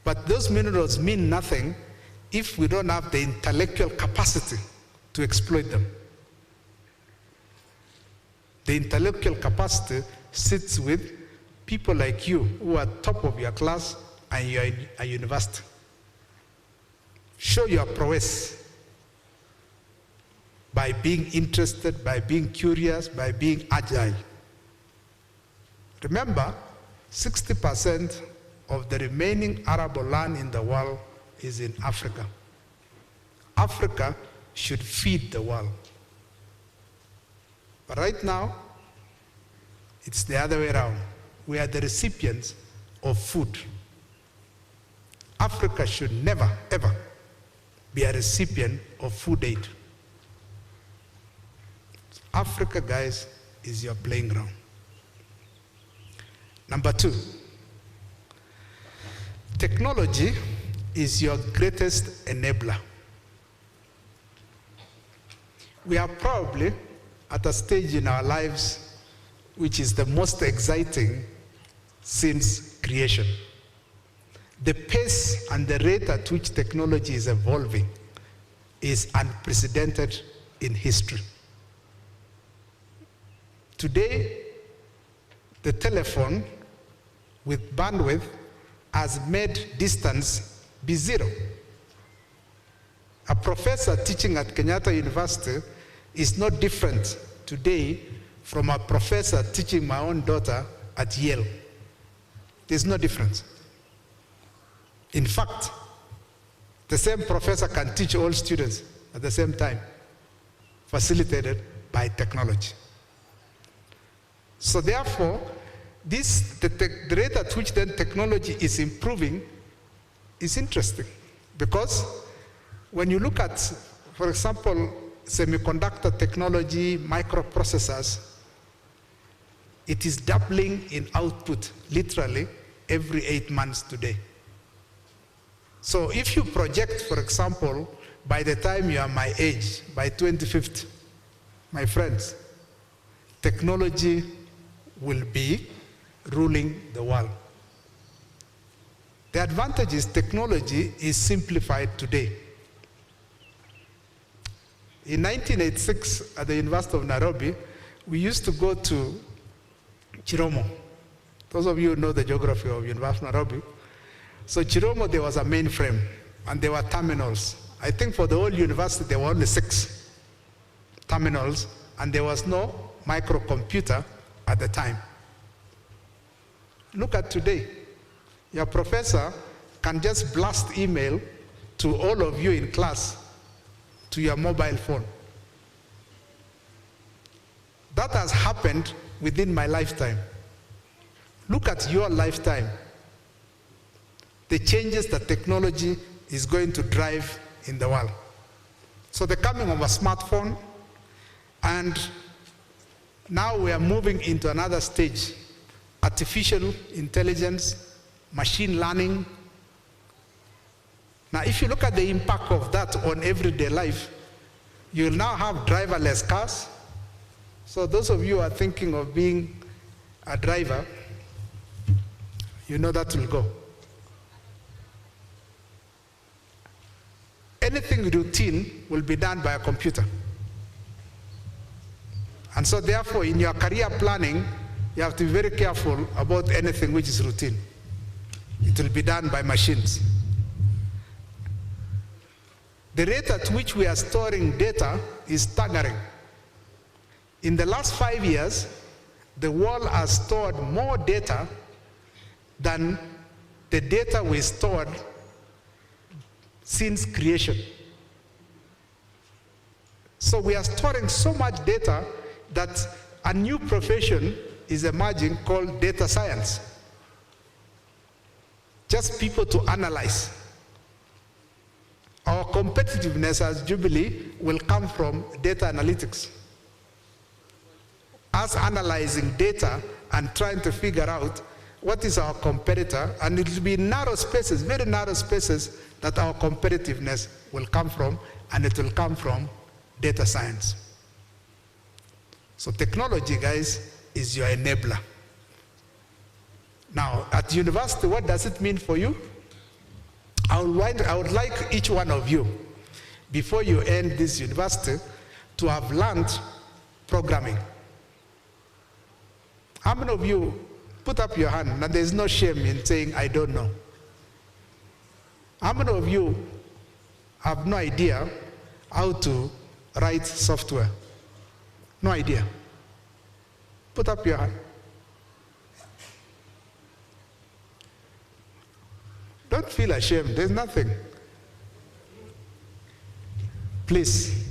But those minerals mean nothing if we don't have the intellectual capacity to exploit them. The intellectual capacity sits with people like you who are top of your class and you're in a university. Show your prowess by being interested, by being curious, by being agile. Remember, 60% of the remaining arable land in the world is in Africa. Africa should feed the world. But right now, it's the other way around. We are the recipients of food. Africa should never, ever be a recipient of food aid. Africa, guys, is your playing ground. Number two, technology is your greatest enabler. We are probably at a stage in our lives which is the most exciting since creation. The pace and the rate at which technology is evolving is unprecedented in history. Today, the telephone with bandwidth has made distance be zero. A professor teaching at Kenyatta University is not different today from a professor teaching my own daughter at Yale. There's no difference. In fact, the same professor can teach all students at the same time, facilitated by technology. So therefore, the rate at which then technology is improving is interesting, because when you look at, for example, semiconductor technology, microprocessors, it is doubling in output literally every 8 months today. So if you project, for example, by the time you are my age, by 2050, my friends, technology will be ruling the world. The advantage is technology is simplified today. In 1986, at the University of Nairobi, we used to go to Chiromo. Those of you who know the geography of University of Nairobi. So Chiromo, there was a mainframe, and there were terminals. I think for the whole university, there were only 6 terminals and there was no microcomputer at the time. Look at today. Your professor can just blast email to all of you in class to your mobile phone. That has happened within my lifetime. Look at your lifetime. The changes that technology is going to drive in the world. So the coming of a smartphone, and now we are moving into another stage, artificial intelligence, machine learning. Now if you look at the impact of that on everyday life, you'll now have driverless cars. So those of you who are thinking of being a driver, you know that will go. Anything routine will be done by a computer. And so therefore, in your career planning, you have to be very careful about anything which is routine. It will be done by machines. The rate at which we are storing data is staggering. In the last 5 years, the world has stored more data than the data we stored since creation. So we are storing so much data that a new profession is emerging called data science. Just people to analyze. Our competitiveness as Jubilee will come from data analytics. Us analyzing data and trying to figure out what is our competitor, and it will be narrow spaces, very narrow spaces, that our competitiveness will come from, and it will come from data science. So technology, guys, is your enabler. Now, at university, what does it mean for you? I would like each one of you, before you end this university, to have learned programming. How many of you put up your hand? Now, there's no shame in saying, I don't know. How many of you have no idea how to write software? No idea. Put up your hand. Don't feel ashamed. There's nothing. Please,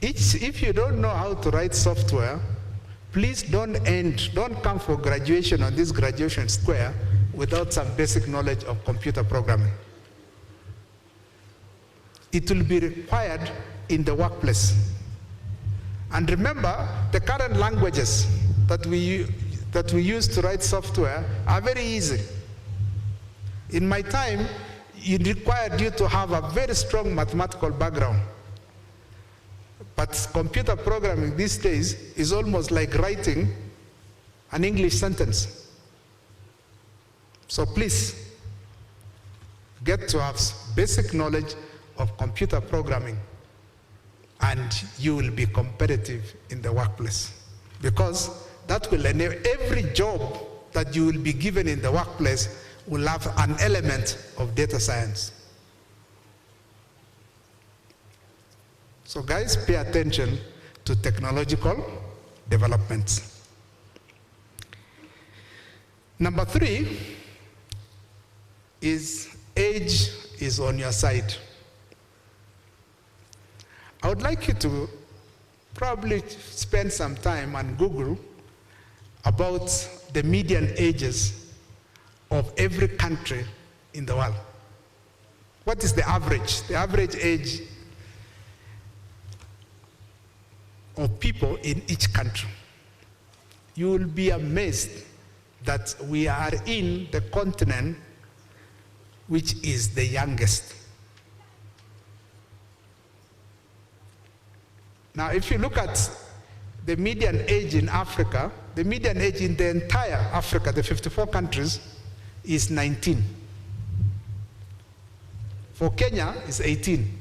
if you don't know how to write software, please don't come for graduation on this graduation square without some basic knowledge of computer programming. It will be required in the workplace. And remember, the current languages that we use to write software are very easy. In my time, it required you to have a very strong mathematical background. But computer programming these days is almost like writing an English sentence. So please, get to have basic knowledge of computer programming, and you will be competitive in the workplace. Because that will enable every job that you will be given in the workplace will have an element of data science. So guys, pay attention to technological developments. Number 3 is age is on your side. I would like you to probably spend some time and Google about the median ages of every country in the world. What is the average? The average age of people in each country. You will be amazed that we are in the continent which is the youngest. Now, if you look at the median age in Africa, the median age in the entire Africa, the 54 countries, is 19. For Kenya, it's 18.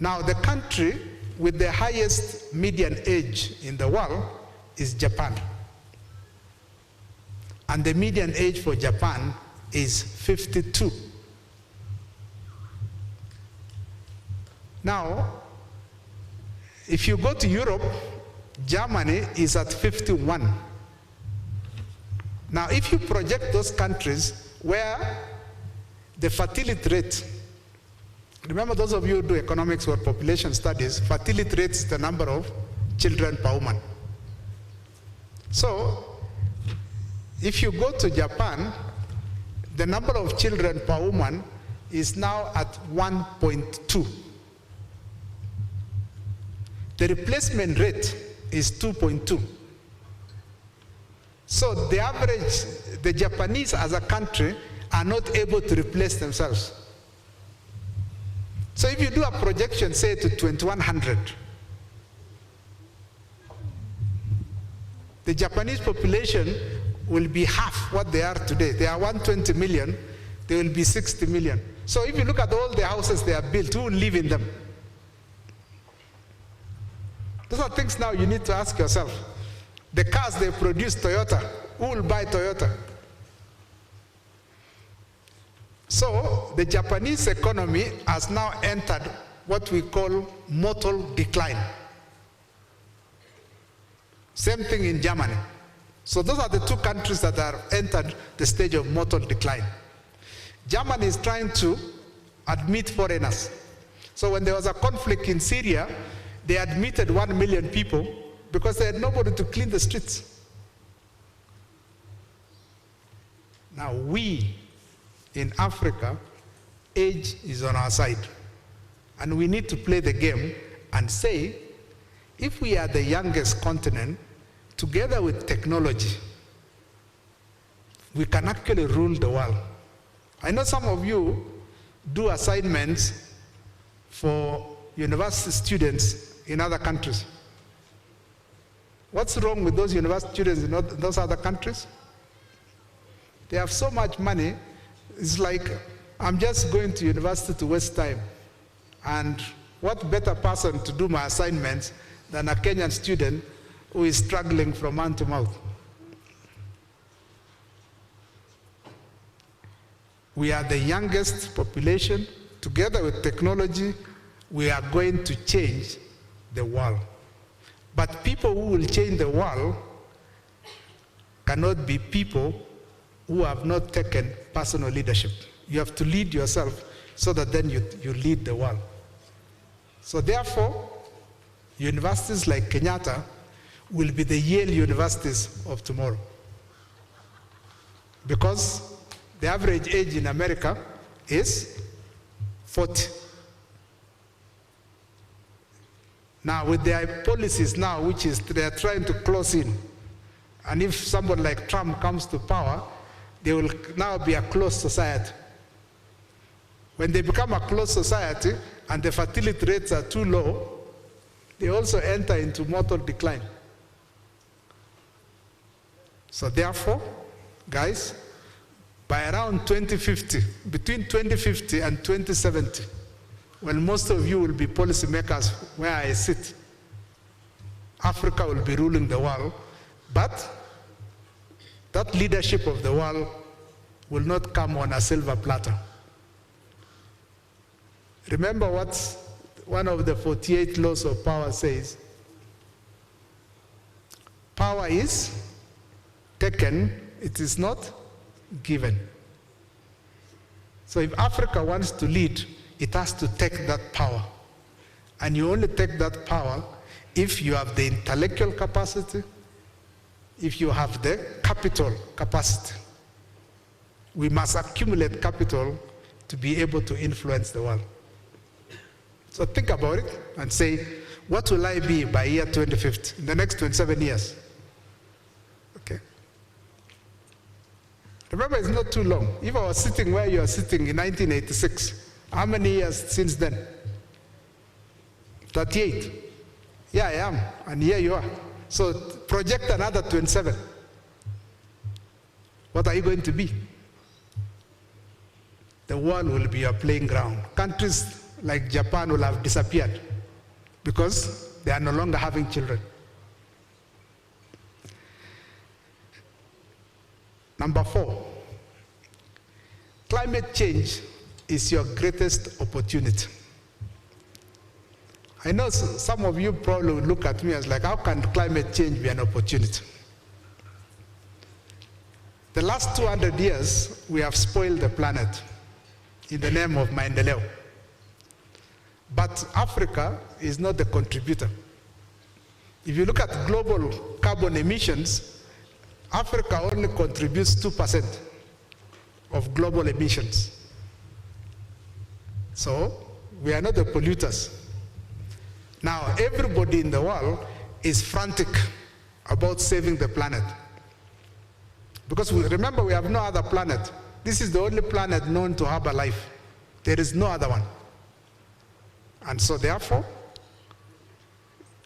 Now, the country with the highest median age in the world is Japan. And the median age for Japan is 52. Now, If you go to Europe, Germany is at 51. Now, if you project those countries where the fertility rate, remember those of you who do economics or population studies, fertility rate is the number of children per woman. So, if you go to Japan, the number of children per woman is now at 1.2. The replacement rate is 2.2. So the average, the Japanese as a country are not able to replace themselves. So if you do a projection, say to 2100, the Japanese population will be half what they are today. They are 120 million, they will be 60 million. So if you look at all the houses they have built, who will live in them? Those are things now you need to ask yourself. The cars they produce, Toyota, who will buy Toyota? So the Japanese economy has now entered what we call mortal decline. Same thing in Germany. So those are the two countries that have entered the stage of mortal decline. Germany is trying to admit foreigners. So when there was a conflict in Syria, they admitted 1 million people because they had nobody to clean the streets. Now we in Africa, age is on our side. And we need to play the game and say, if we are the youngest continent, together with technology, we can actually rule the world. I know some of you do assignments for university students in other countries. What's wrong with those university students in those other countries? They have so much money, it's like, I'm just going to university to waste time. And what better person to do my assignments than a Kenyan student who is struggling from hand to mouth? We are the youngest population. Together with technology, we are going to change the world. But people who will change the world cannot be people who have not taken personal leadership. You have to lead yourself so that then you lead the world. So therefore, universities like Kenyatta will be the Yale universities of tomorrow. Because the average age in America is 40. Now with their policies now, which is they are trying to close in, and if someone like Trump comes to power, they will now be a closed society. When they become a closed society and the fertility rates are too low, they also enter into mortal decline. So therefore, guys, by around 2050, between 2050 and 2070, when most of you will be policymakers where I sit, Africa will be ruling the world, but that leadership of the world will not come on a silver platter. Remember what one of the 48 laws of power says. Power is taken, it is not given. So if Africa wants to lead, it has to take that power. And you only take that power if you have the intellectual capacity, if you have the capital capacity. We must accumulate capital to be able to influence the world. So think about it and say, what will I be by year 2050, in the next 27 years? Okay. Remember, it's not too long. If I was sitting where you are sitting in 1986, how many years since then? 38. Yeah, I am, and here you are. So project another 27. What are you going to be? The world will be a playing ground. Countries like Japan will have disappeared because they are no longer having children. Number 4, climate change is your greatest opportunity. I know some of you probably will look at me as like, how can climate change be an opportunity? The last 200 years, we have spoiled the planet in the name of Maendeleo. But Africa is not the contributor. If you look at global carbon emissions, Africa only contributes 2% of global emissions. So we are not the polluters. Now everybody in the world is frantic about saving the planet. Because remember, we have no other planet. This is the only planet known to have a life. There is no other one. And so therefore,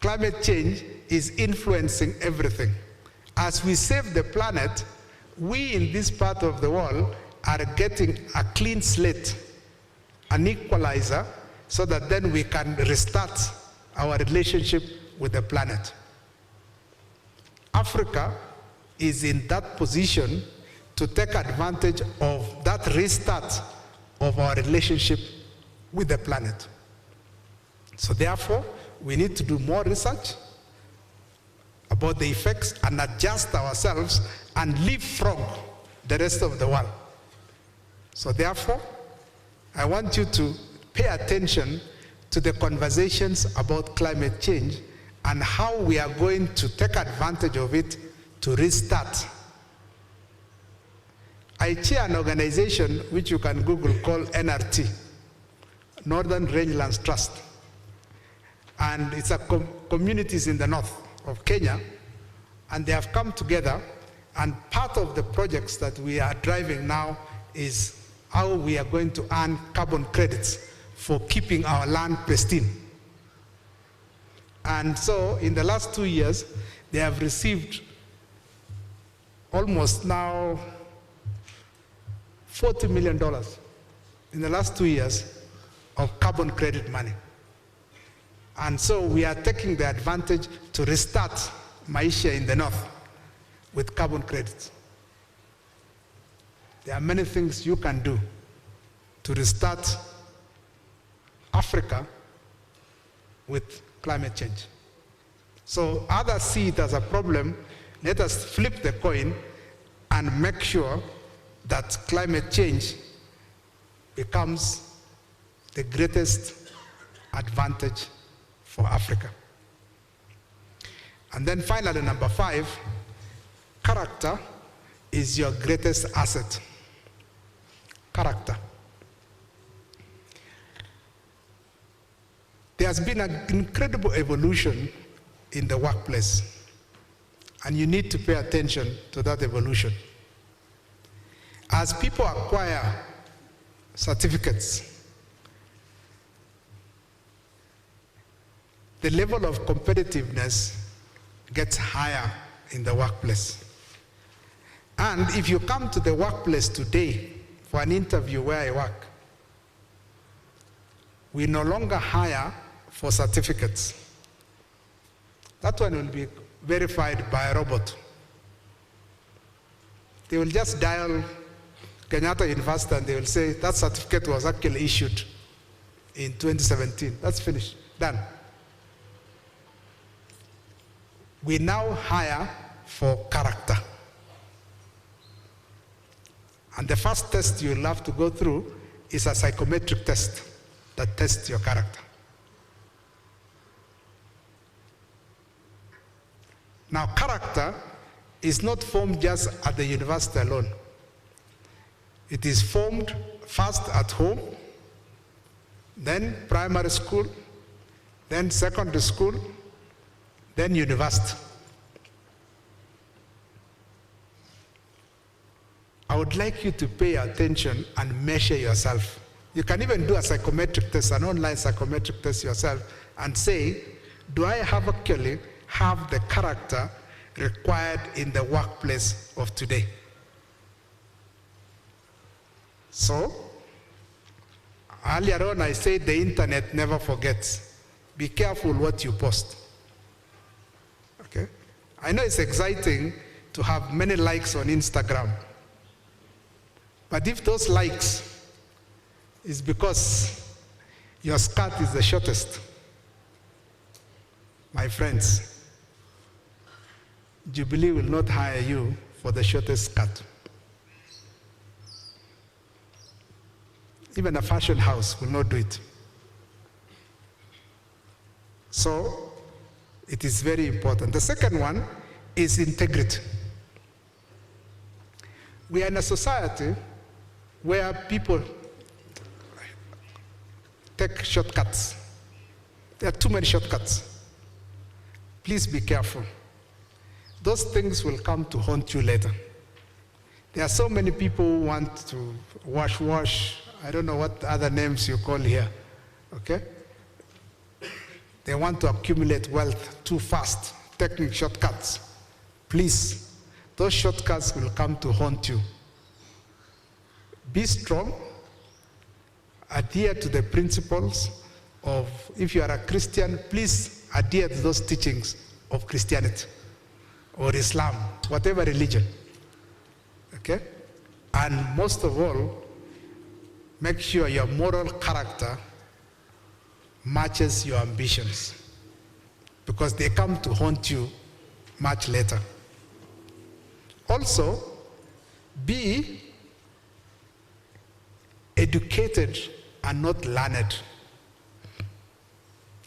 climate change is influencing everything. As we save the planet, we in this part of the world are getting a clean slate, an equalizer, so that then we can restart our relationship with the planet. Africa is in that position to take advantage of that restart of our relationship with the planet. So therefore, we need to do more research about the effects and adjust ourselves and leapfrog the rest of the world. So therefore, I want you to pay attention to the conversations about climate change and how we are going to take advantage of it to restart. I chair an organization which you can Google called NRT, Northern Rangelands Trust. And it's a communities in the north of Kenya, and they have come together, and part of the projects that we are driving now is how we are going to earn carbon credits for keeping our land pristine. And so in the last 2 years, they have received almost now $40 million in the last 2 years of carbon credit money. And so we are taking the advantage to restart Maisha in the north with carbon credits. There are many things you can do to restart Africa with climate change. So others see it as a problem. Let us flip the coin and make sure that climate change becomes the greatest advantage for Africa. And then finally, number 5, character is your greatest asset. Character. There has been an incredible evolution in the workplace, and you need to pay attention to that evolution. As people acquire certificates, the level of competitiveness gets higher in the workplace. And if you come to the workplace today for an interview where I work, we no longer hire for certificates. That one will be verified by a robot. They will just dial Kenyatta University and they will say that certificate was actually issued in 2017. That's finished, done. We now hire for character. And the first test you'll have to go through is a psychometric test that tests your character. Now, character is not formed just at the university alone. It is formed first at home, then primary school, then secondary school, then university. I would like you to pay attention and measure yourself. You can even do a psychometric test, an online psychometric test yourself, and say, do I actually have the character required in the workplace of today? So, earlier on I said the internet never forgets. Be careful what you post. Okay? I know it's exciting to have many likes on Instagram. But if those likes is because your skirt is the shortest, My friends, Jubilee will not hire you for the shortest cut. Even a fashion house will not do it. So it is very important. The second one is integrity. We are in a society where people take shortcuts. There are too many shortcuts. Please be careful. Those things will come to haunt you later. There are so many people who want to wash, I don't know what other names you call here, okay? They want to accumulate wealth too fast, taking shortcuts. Please, those shortcuts will come to haunt you. Be strong, adhere to the principles of, if you are a Christian, please adhere to those teachings of Christianity or Islam, whatever religion, okay? And most of all, make sure your moral character matches your ambitions, because they come to haunt you much later. Also, be educated and not learned.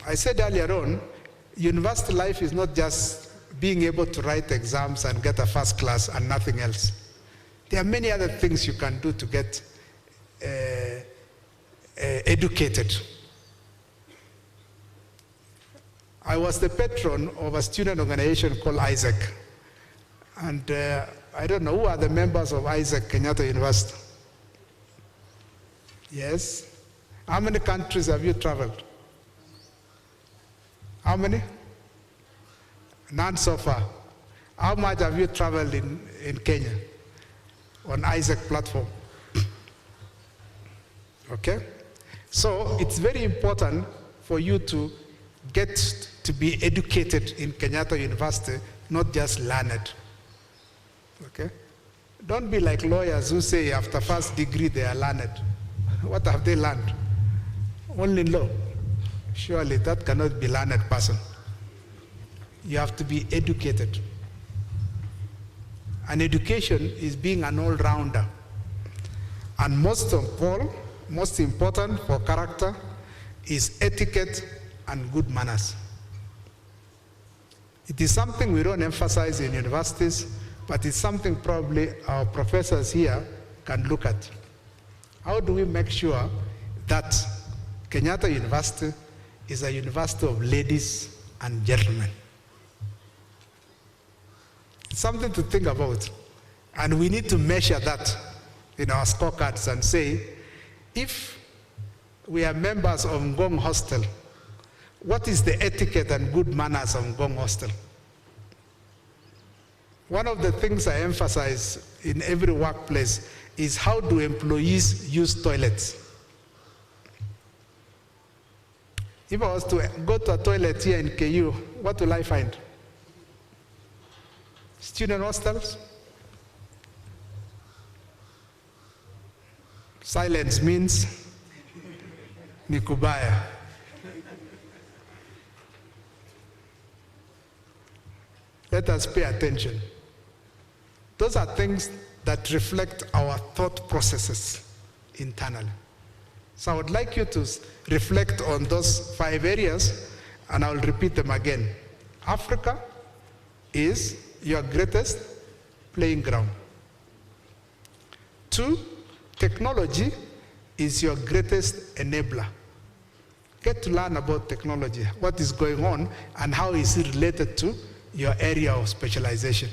I said earlier on, university life is not just being able to write exams and get a first class and nothing else. There are many other things you can do to get educated. I was the patron of a student organization called Isaac. And I don't know, who are the members of Isaac, Kenyatta University? Yes? How many countries have you traveled? How many? None so far. How much have you traveled in Kenya on Isaac platform? Okay? So it's very important for you to get to be educated in Kenyatta University, not just learned. Okay? Don't be like lawyers who say after first degree they are learned. What have they learned? Only law. Surely that cannot be learned person. You have to be educated. And education is being an all-rounder. And most important for character is etiquette and good manners. It is something we don't emphasize in universities, but it's something probably our professors here can look at. How do we make sure that Kenyatta University is a university of ladies and gentlemen? It's something to think about. And we need to measure that in our scorecards and say, if we are members of Ngong Hostel, what is the etiquette and good manners of Ngong Hostel? One of the things I emphasize in every workplace is how do employees use toilets? If I was to go to a toilet here in KU, what will I find? Student hostels? Silence means nikubaya. Let us pay attention. Those are things that reflect our thought processes internally. So I would like you to reflect on those 5 areas, and I'll repeat them again. Africa is your greatest playing ground. 2, technology is your greatest enabler. Get to learn about technology, what is going on, and how is it related to your area of specialization.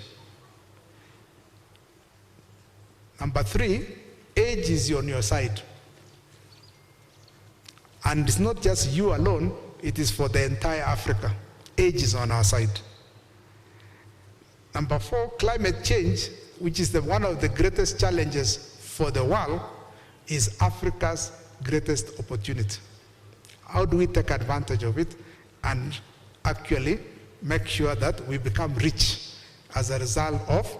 Number 3, age is on your side. And it's not just you alone, it is for the entire Africa. Age is on our side. Number 4, climate change, which is one of the greatest challenges for the world, is Africa's greatest opportunity. How do we take advantage of it and actually make sure that we become rich as a result of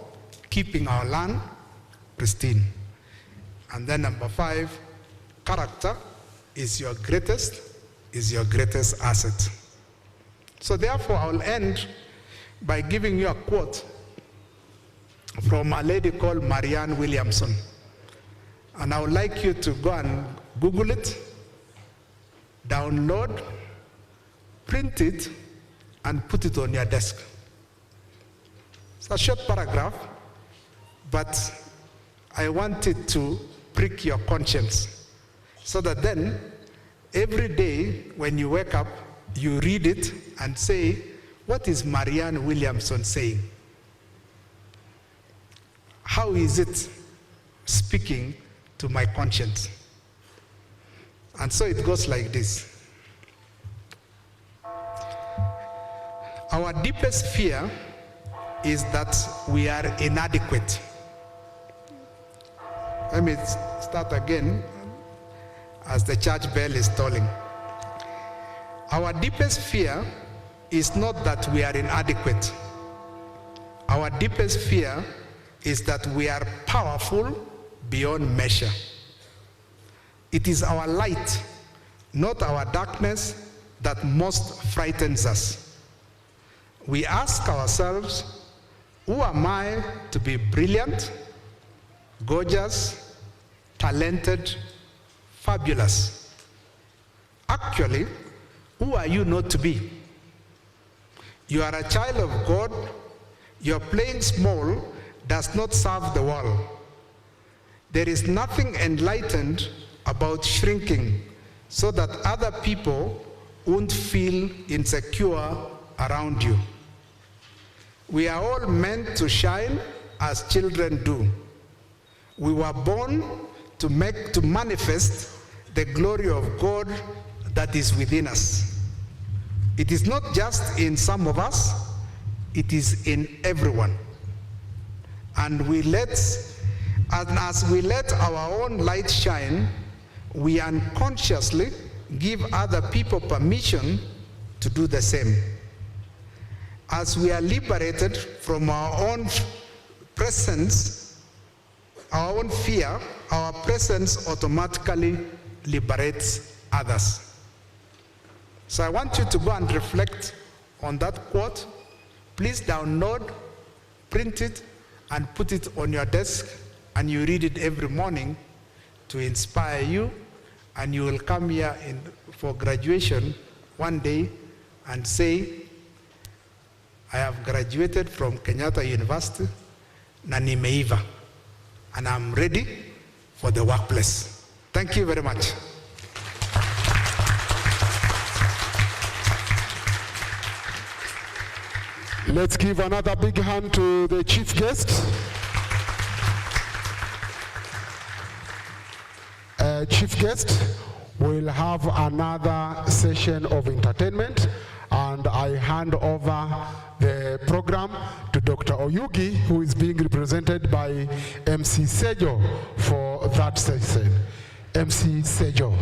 keeping our land pristine? And then number 5, character is your greatest asset. So therefore, I'll end by giving you a quote from a lady called Marianne Williamson. And I would like you to go and Google it, download, print it, and put it on your desk. It's a short paragraph, but I want it to prick your conscience so that then every day when you wake up, you read it and say, what is Marianne Williamson saying? How is it speaking to my conscience? And so it goes like this. Our deepest fear is that we are inadequate. Let me start again as the church bell is tolling. Our deepest fear is not that we are inadequate. Our deepest fear is that we are powerful beyond measure. It is our light, not our darkness, that most frightens us. We ask ourselves, who am I to be brilliant, gorgeous, talented, fabulous? Actually, who are you not to be? You are a child of God. Your playing small does not serve the world. There is nothing enlightened about shrinking so that other people won't feel insecure around you. We are all meant to shine as children do. We were born to manifest the glory of God that is within us. It is not just in some of us, it is in everyone. And as we let our own light shine, we unconsciously give other people permission to do the same. As we are liberated from our own presence, our own fear, our presence automatically liberates others. So I want you to go and reflect on that quote. Please download, print it, and put it on your desk, and you read it every morning to inspire you, and you will come here for graduation one day and say, I have graduated from Kenyatta University, na nimeiva, and I'm ready for the workplace. Thank you very much. Let's give another big hand to the chief guest. Chief guest will have another session of entertainment, and I hand over the program to Dr. Oyugi, who is being represented by MC Sejo for that session. MC Sejo.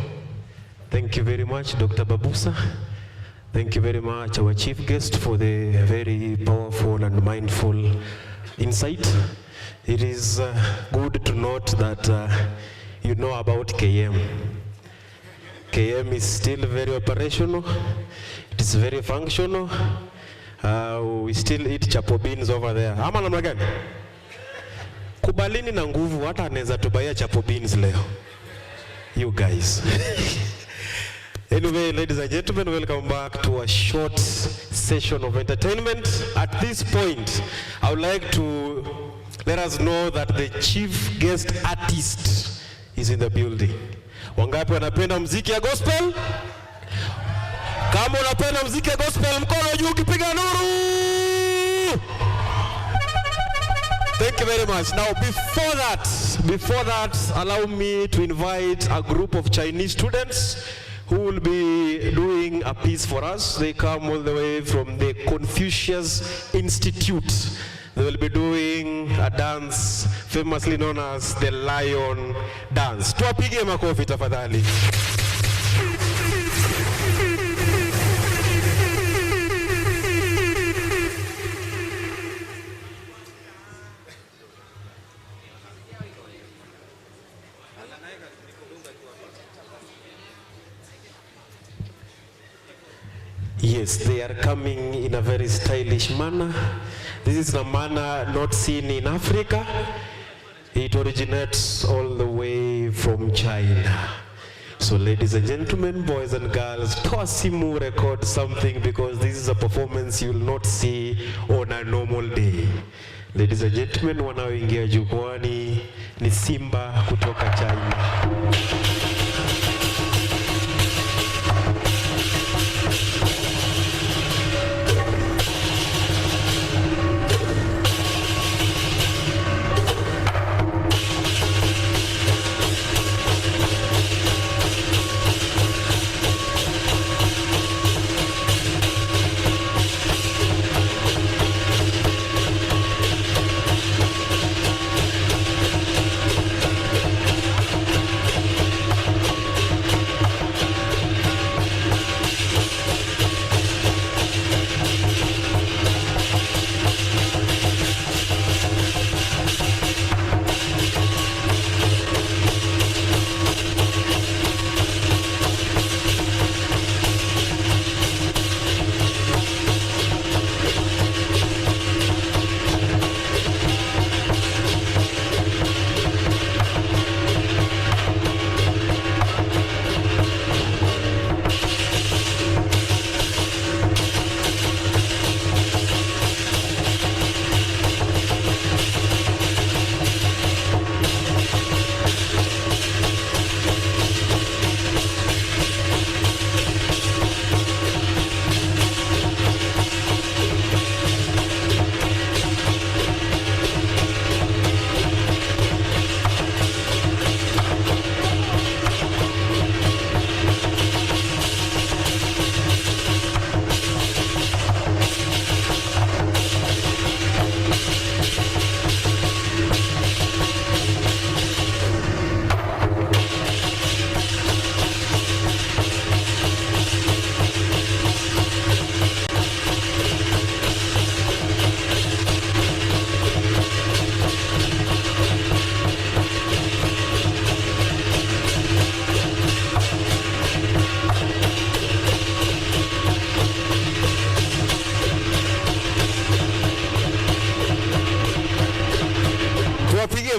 Thank you very much, Dr. Babusa. Thank you very much, our chief guest, for the very powerful and mindful insight. It is good to note that you know about KM. KM is still very operational. It is very functional. We still eat chapo beans over there. Ama namna gani? Kubalini na nguvu, hata anaweza tubaya chapo beans leo. You guys. Anyway, ladies and gentlemen, welcome back to a short session of entertainment. At this point, I would like to let us know that the chief guest artist is in the building. Wangapi wanapenda muziki ya gospel? Kama unapenda muziki ya gospel, mkono juu ukipiga nuru. Thank you very much. Now, before that, allow me to invite a group of Chinese students who will be doing a piece for us. They come all the way from the Confucius Institute. They will be doing a dance famously known as the Lion Dance. Tuwapige makofi tafadhali. Yes, they are coming in a very stylish manner. This is a manner not seen in Africa. It originates all the way from China. So ladies and gentlemen, boys and girls, Toasimu record something because this is a performance you will not see on a normal day. Ladies and gentlemen, wanaoingia jukwani ni Simba kutoka China.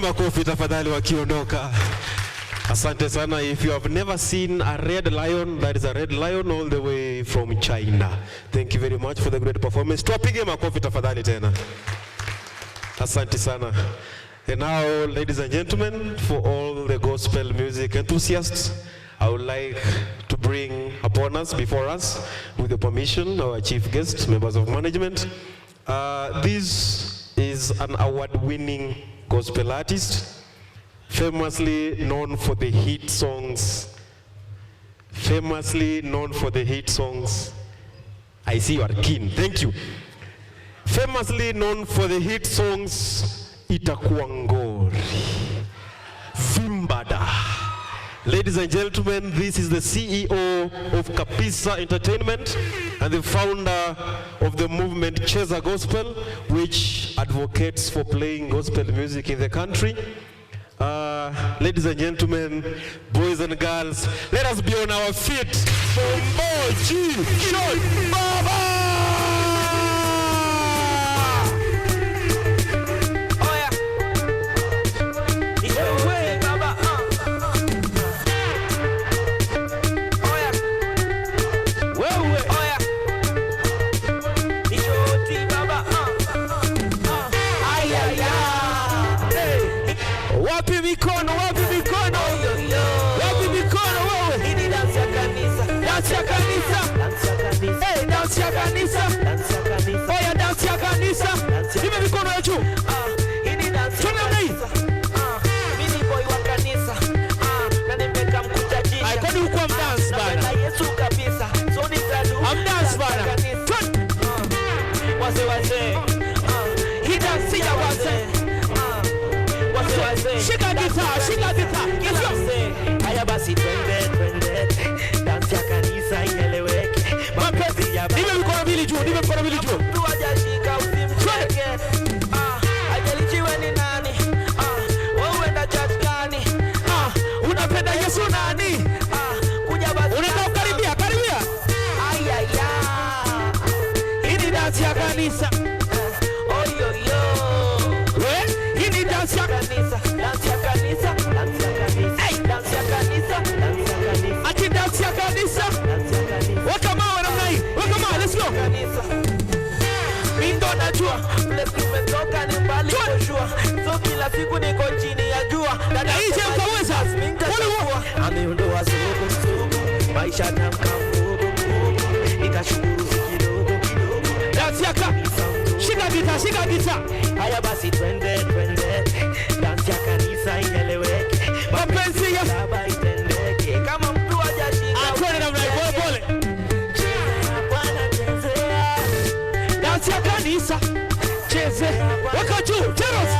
Makofi tafadhali wakiondoka. Asante sana. If you have never seen a red lion, that is a red lion all the way from China. Thank you very much for the great performance. Tuwapige makofi tafadhali tena. Asante sana. And now, ladies and gentlemen, for all the gospel music enthusiasts, I would like to bring upon us, before us, with the permission, our chief guests, members of management. This is an award-winning gospel artist, famously known for the hit songs. I see you are keen. Thank you. Famously known for the hit songs Itakuwa Ngori, Vimbada. Ladies and gentlemen, this is the CEO of Kapisa Entertainment and the founder of the movement Cheza Gospel, which advocates for playing gospel music in the country. Ladies and gentlemen, boys and girls, let us be on our feet. Baba! Wapi mikono wewe. Hii dance ya kanisa. Hey, dance ya kanisa. Oya, dance ya kanisa. Nipe mikono ya juu. Hii dance. Mimi boy wa kanisa. Na nimeka mkuta jini. Ai, kwani uko mdance bana? Na Yesu kabisa. So nitadu. Amdance bana. Wazee. Hii dance ya wazee. Shika guitar. Haya basi twende. Dance ya kanisa ieleweke. Mapenzi ya baba. Nipe mikono mbili juu. Mtu hajashika usimcheke. Hajalichiwe ni nani. Wewe uenda church gani? Unapenda Yesu nani? Kuja basi. Unaenda karibia. Ayaya. dada ije ukaweza. Ameondoa sugu, maisha tamka mbogo, nikashukuru kidogo kidogo. Dance yaka, shika gita. Haya basi twende, dance ya kanisa ieleweke. Mapenzi ya baba itendeke, kama mtu hajashika. Twende namna hiyo pole. Dance ya kanisa, cheze, waka juu, teros.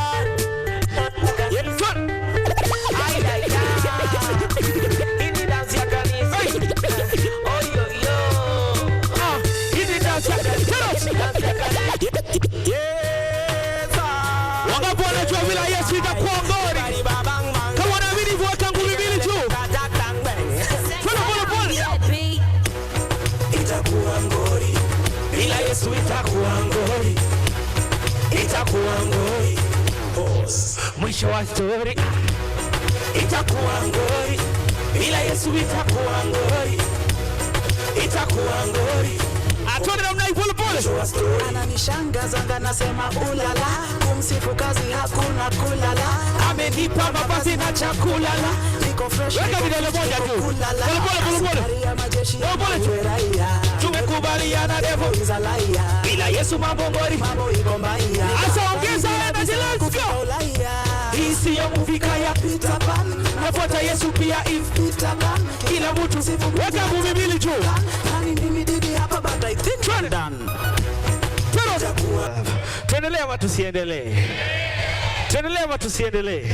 Ini dance ya kanisa. Oh yo yo. Ini dance ya kanisa. Wangapi wanajua bila Yesu itakuwa ngori? Kama wanaamini hivyo weka ngumi mbili juu. Pole. Itakuwa ngori. Bila Yesu itakuwa ngori. Itakuwa ngori. Mwisho wa story. Itakuwa ngori. Bila Yesu itakuwa ngori. Itakuwa ngori. Atone namna hii pole. Ananishangaza nganasema ulala, kumsifu kazi hakuna kulala. Amenipa mavazi na chakula la. Niko fresh. Weka vidole moja tu. Pole. Tumekubaliana devo. Bila Yesu mambo ngori. Asa ongeza energy, let's go. Hisi ya muvika ya Peter Pan. Nafuata Yesu pia if Peter Pan. Kila mtu weka ngumi mbili juu. Hapa but I think we're done. Tuendelee ama tusiendelee?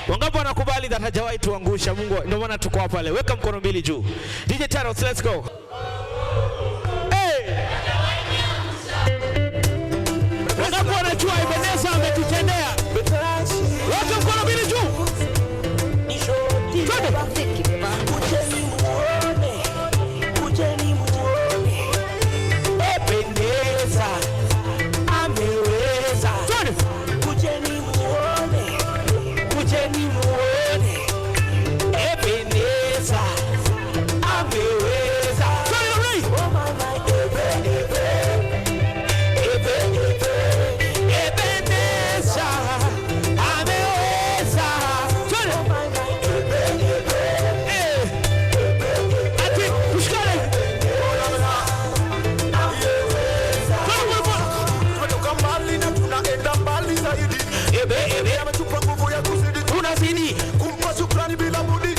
Wangapi wanakubali that hajawahi tuangusha Mungu? Ndio maana tuko hapa leo. Weka mkono mbili juu. DJ Taros, let's go. Hey! Wangapi wanajua Ebeneza ametutendea? Weka mkono mbili juu. Kujeni muone. Ebeneza ameweza. Kujeni muone. Ebeneza ameweza. Oh my Ebeneza ameweza. Oh my ati kushikane. Tunatoka mbali na tunaenda mbali zaidi. Ebe ametupa nguvu ya kuzidi. Tunazidi kumpa shukrani bila budi.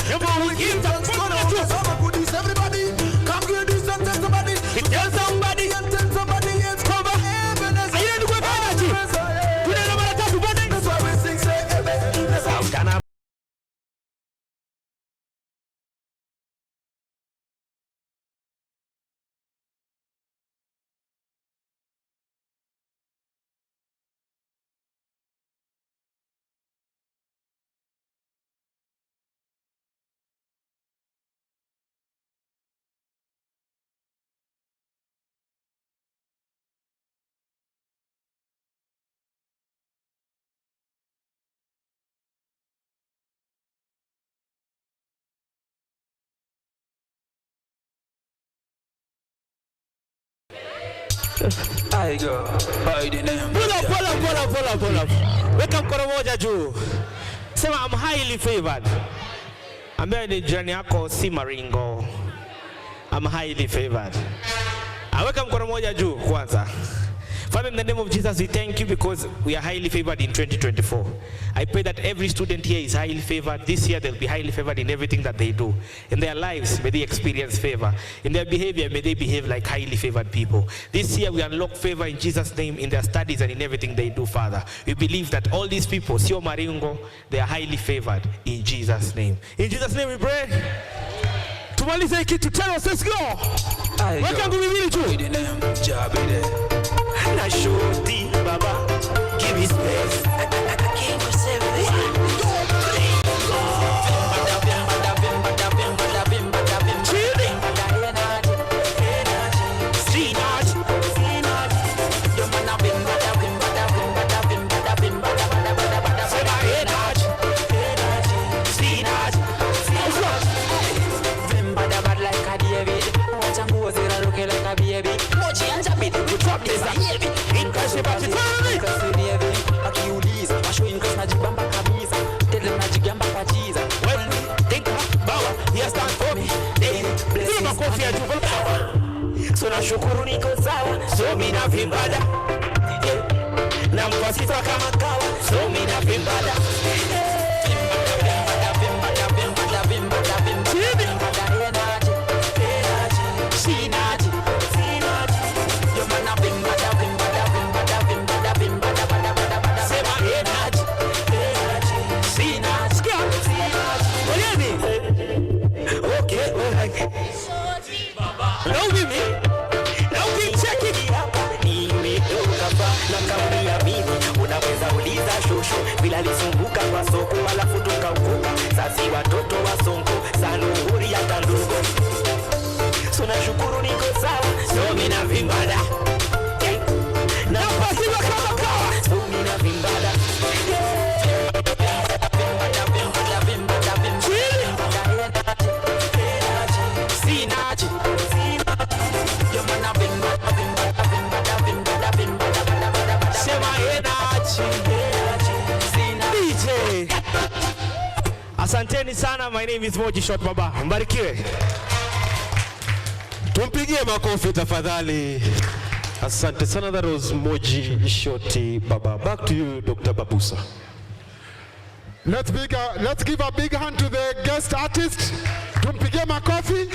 Everybody come give this and tell somebody. Tell somebody and tell somebody it's cover. Ebeneza. Ayo ni kwa energy. Tunaenda mara tatu bwana. That's why we sing say Ebeneza. I go. Pull up. Weka mkono moja juu. Sema I'm highly favored. Ambaye ni jirani yako si maringo. I'm highly favored. Weka mkono moja juu kwanza. Father, in the name of Jesus, we thank you because we are highly favored in 2024. I pray that every student here is highly favored. This year, they'll be highly favored in everything that they do. In their lives, may they experience favor. In their behavior, may they behave like highly favored people. This year, we unlock favor in Jesus' name in their studies and in everything they do, Father. We believe that all these people, Sio Maringo, they are highly favored in Jesus' name. In Jesus' name we pray. Tumalize kitu tena, let's go. Weka ngumi mbili juu. Na shoti baba, give me space. I can't save it. nashukuru niko sawa, so mimi na vimbada. Na mpasitwa kama kawa, so mimi na vimbada. Bila lizunguka kwa soko alafu tukauvuka. Sasi watoto wa songo sanuhuri ya tandugo. So nashukuru niko sawa, so mimi na vimbada. Na pasiwa kama kawa, so mimi na vimbada. Asanteni sana. My name is Moji Shot Baba. Mbarikiwe. Tumpigie makofi tafadhali. Asante sana. That was Moji Shoti Baba. Back to you, Dr. Babusa. Let's give a big hand to the guest artist. Tumpigie makofi.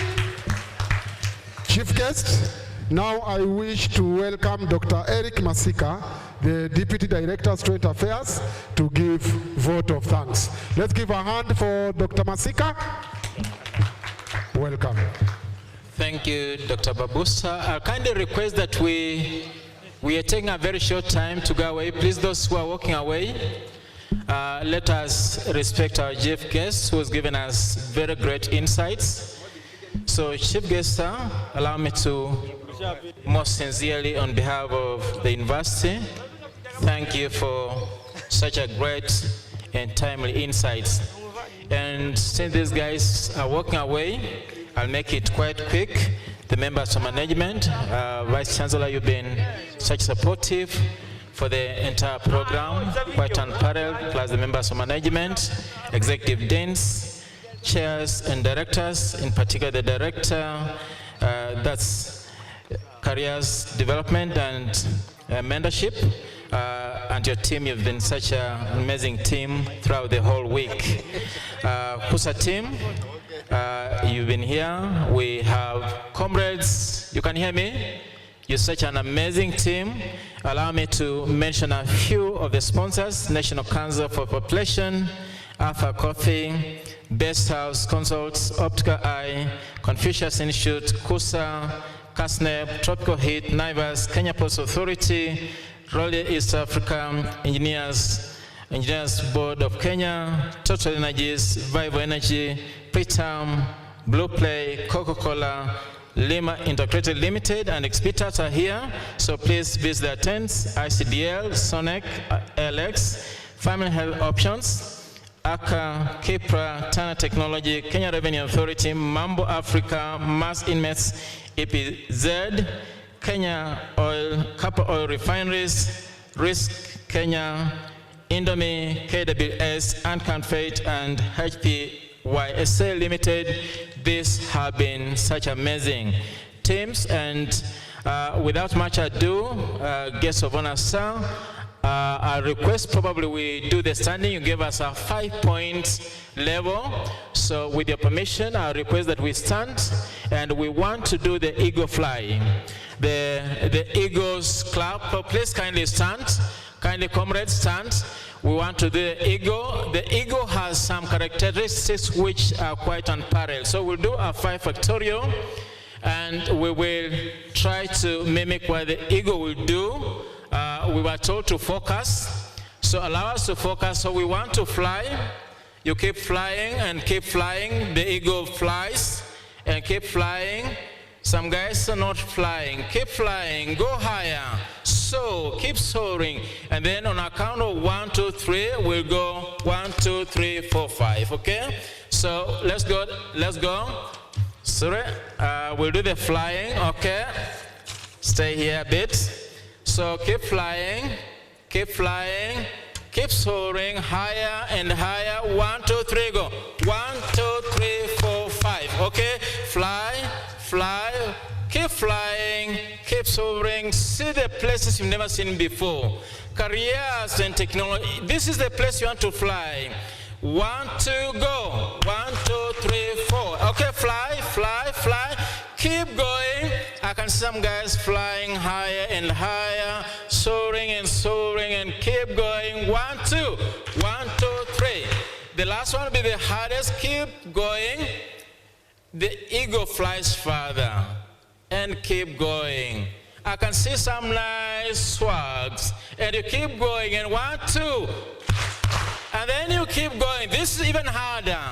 Chief guest. Now I wish to welcome Dr. Eric Masika, the Deputy Director of Student Affairs, to give vote of thanks. Let's give a hand for Dr. Masika. Welcome. Thank you, Dr. Babusa. I kindly request that we are taking a very short time to go away. Please, those who are walking away, let us respect our chief guest who has given us very great insights. So, Chief Guest, sir, allow me to most sincerely on behalf of the university, thank you for such a great and timely insights. And since these guys are walking away, I'll make it quite quick. The members of management, Vice Chancellor, you've been such supportive for the entire program, quite unparalleled, plus the members of management, executive deans, chairs and directors, in particular the director, that's careers development and mentorship, and your team. You've been such an amazing team throughout the whole week. Kusa team, you've been here. We have comrades. You can hear me? You're such an amazing team. Allow me to mention a few of the sponsors: National Council for Population, Alpha Coffee, Best House Consults, Optical Eye, Confucius Institute, KUSA, CASNEP, Tropical Heat, Naivas, Kenya Post Authority, Royal East Africa, Engineers Board of Kenya, Total Energies, Vivo Energy, Preterm, Blue Play, Coca-Cola, Lima Integrated Limited, and Expetat are here. So please visit their tents: ICDL, Sonic, LX, Family Health Options, ACA, Kipra, Tana Technology, Kenya Revenue Authority, Mambo Africa, Mass Inmates, EPZ, Kenya Oil, Copper Oil Refineries, Risk Kenya, Indomie, KWS, Ancan Fate, and HPYSA Limited. These have been such amazing teams, and without much ado, guests of honor, sir, I request probably we do the standing. You gave us a 5-point level. So with your permission, I request that we stand, and we want to do the eagle fly. The Eagles Club, so please kindly stand. Kindly comrades stand. We want to do the eagle. The eagle has some characteristics which are quite unparalleled. So we'll do a 5 factorial, and we will try to mimic what the eagle will do. We were told to focus, so allow us to focus. So we want to fly. You keep flying and keep flying. The eagle flies and keep flying. Some guys are not flying. Keep flying, go higher. So keep soaring. And then on a count of 1, 2, 3, we'll go 1, 2, 3, 4, 5. Okay? So let's go. Let's go. Sorry. We'll do the flying. Okay? Stay here a bit. So keep flying, keep soaring higher and higher. 1, 2, 3, go. 1, 2, 3, 4, 5. Okay? Fly, fly, keep flying, places you've never seen before. Careers and technology. This is the place you want to fly. 1, 2, go. 1, 2, 3, 4. Okay, fly, fly, fly. Keep going. I can see some guys flying higher and higher, soaring and keep going. 1, 2. 1, 2, 3. The last one will be the hardest. Keep going. The eagle flies further and keep going. I can see some nice swags. And you keep going. And 1, 2. And then you keep going. This is even harder.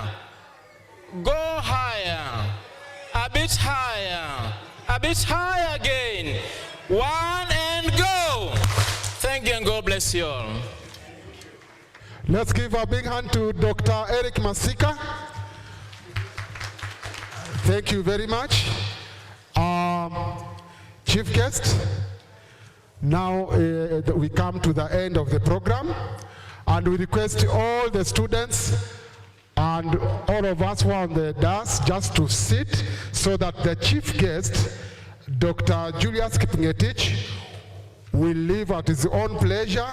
Go higher. A bit higher. A bit higher again. 1 and go. Thank you and God bless you all. Let's give a big hand to Dr. Eric Masika. Thank you very much. Chief guest, now we come to the end of the program, and we request all the students and all of us who are on the dais just to sit so that the chief guest, Dr. Julius Kipngetich, will leave at his own pleasure,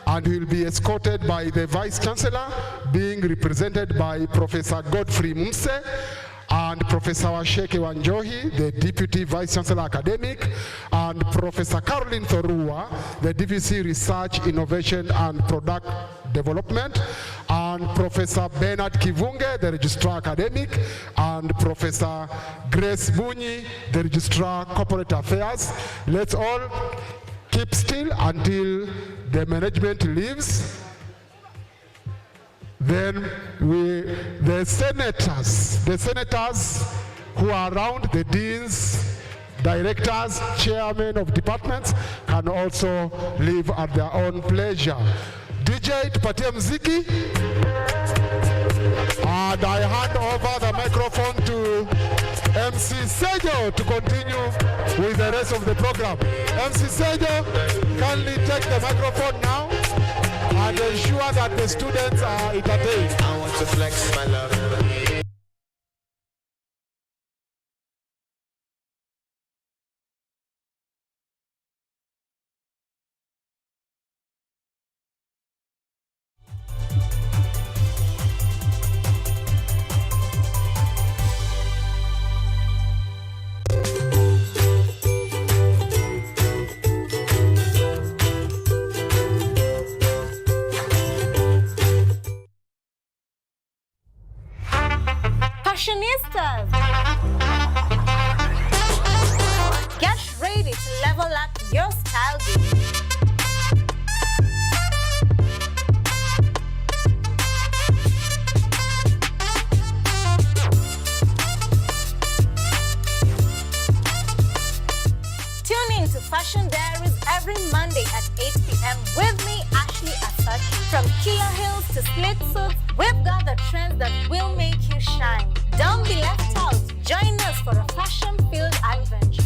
and he will be escorted by the Vice Chancellor, being represented by Professor Godfrey Mumse and Professor Washeke Wanjohi, the Deputy Vice Chancellor Academic, and Professor Caroline Thorua, the DVC Research, Innovation and Product Development, and Professor Bernard Kivunge, the Registrar Academic, and Professor Grace Bunyi, the Registrar Corporate Affairs. Let's all keep still until the management leaves. Then the senators who are around, the deans, directors, chairmen of departments, can also leave at their own pleasure. DJ, tupatie mziki. And I hand over the microphone to MC Sejo to continue with the rest of the program. MC Sejo, kindly take the microphone now and ensure that the students are entertained. I want to flex my love. Fashionistas, get ready to level up your style game. Tune in to Fashion Diaries every Monday at 8 p.m. with me, Ashley Asachi. From Kia Hills to split suits, we've got the trends that will make you shine. Don't be left out. Join us for a fashion-filled adventure.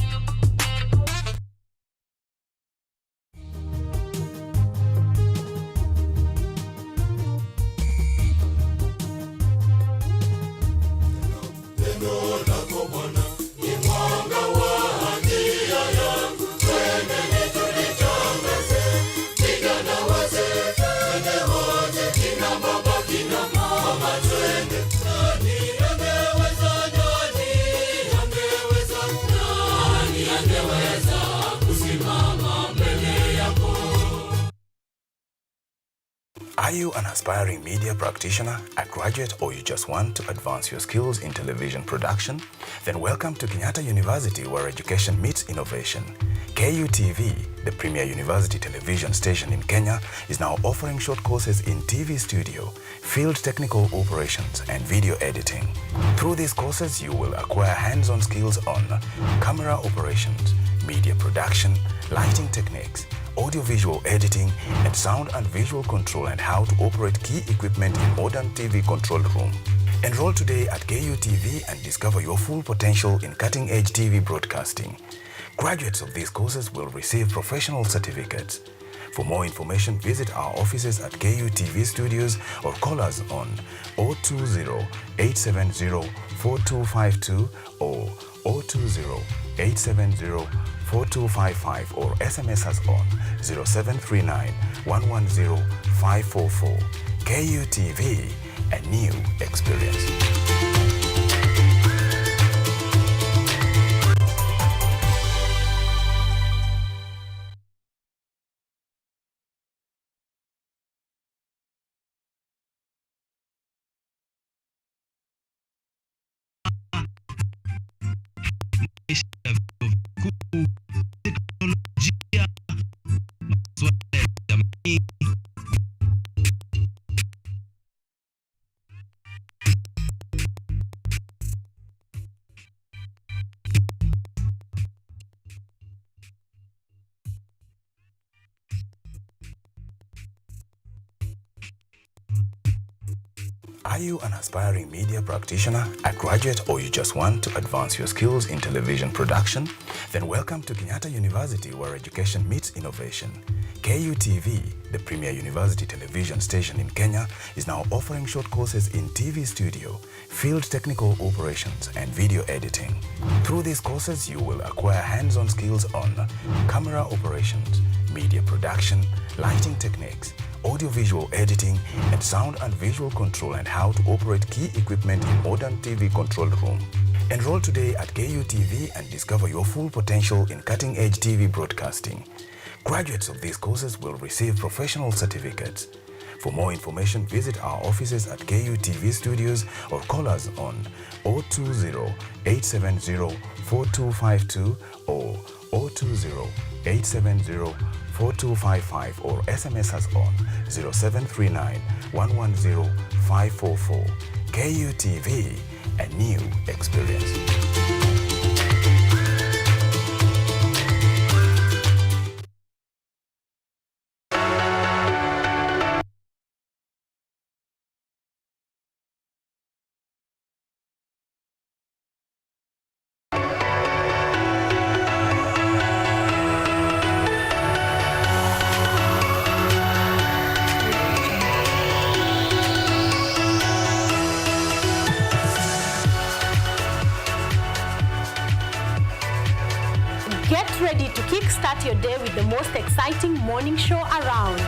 Are you an aspiring media practitioner, a graduate, or you just want to advance your skills in television production? Then welcome to Kenyatta University, where education meets innovation. KUTV, the premier university television station in Kenya, is now offering short courses in TV studio, field technical operations, and video editing. Through these courses, you will acquire hands-on skills on camera operations, media production, lighting techniques, audio-visual editing, and sound and visual control, and how to operate key equipment in modern TV control room. Enroll today at KUTV and discover your full potential in cutting-edge TV broadcasting. Graduates of these courses will receive professional certificates. For more information, visit our offices at KUTV Studios or call us on 020-870-4252 or 020-870-4252. 4255 or SMS us on 0739 110 544. KUTV, a new experience. Are you an aspiring media practitioner, a graduate, or you just want to advance your skills in television production? Then welcome to Kenyatta University, where education meets innovation. KUTV, the premier university television station in Kenya, is now offering short courses in TV studio, field technical operations, and video editing. Through these courses, you will acquire hands-on skills on camera operations, media production, lighting techniques, audiovisual editing, and sound and visual control, and how to operate key equipment in modern TV control room. Enroll today at KUTV and discover your full potential in cutting-edge TV broadcasting. Graduates of these courses will receive professional certificates. For more information, visit our offices at KUTV Studios or call us on 020-870-4252 or 020-870-4255 or SMS us on 0739 110 544. KUTV, a new experience. Get ready to kickstart your day with the most exciting morning show around.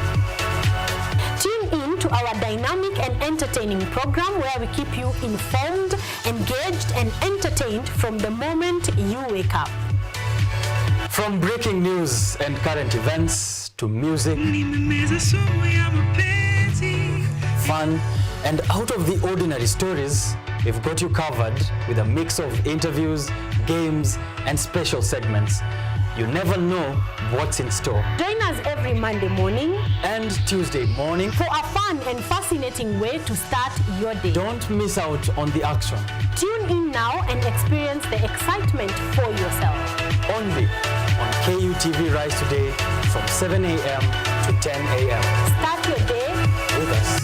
Tune in to our dynamic and entertaining program where we keep you informed, engaged, and entertained from the moment you wake up. From breaking news and current events to music, fun, and out of the ordinary stories, we've got you covered with a mix of interviews, games, and special segments. You never know what's in store. Join us every Monday morning and Tuesday morning for a fun and fascinating way to start your day. Don't miss out on the action. Tune in now and experience the excitement for yourself. Only on KUTV Rise Today from 7 a.m. to 10 a.m. Start your day with us.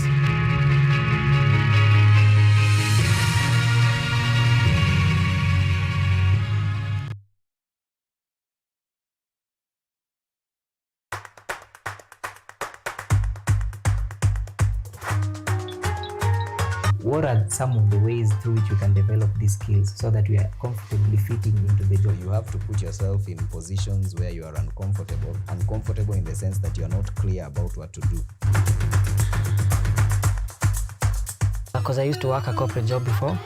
What are some of the ways through which you can develop these skills so that you are comfortably fitting into the job? You have to put yourself in positions where you are uncomfortable. Uncomfortable in the sense that you are not clear about what to do. Because I used to work a corporate job before,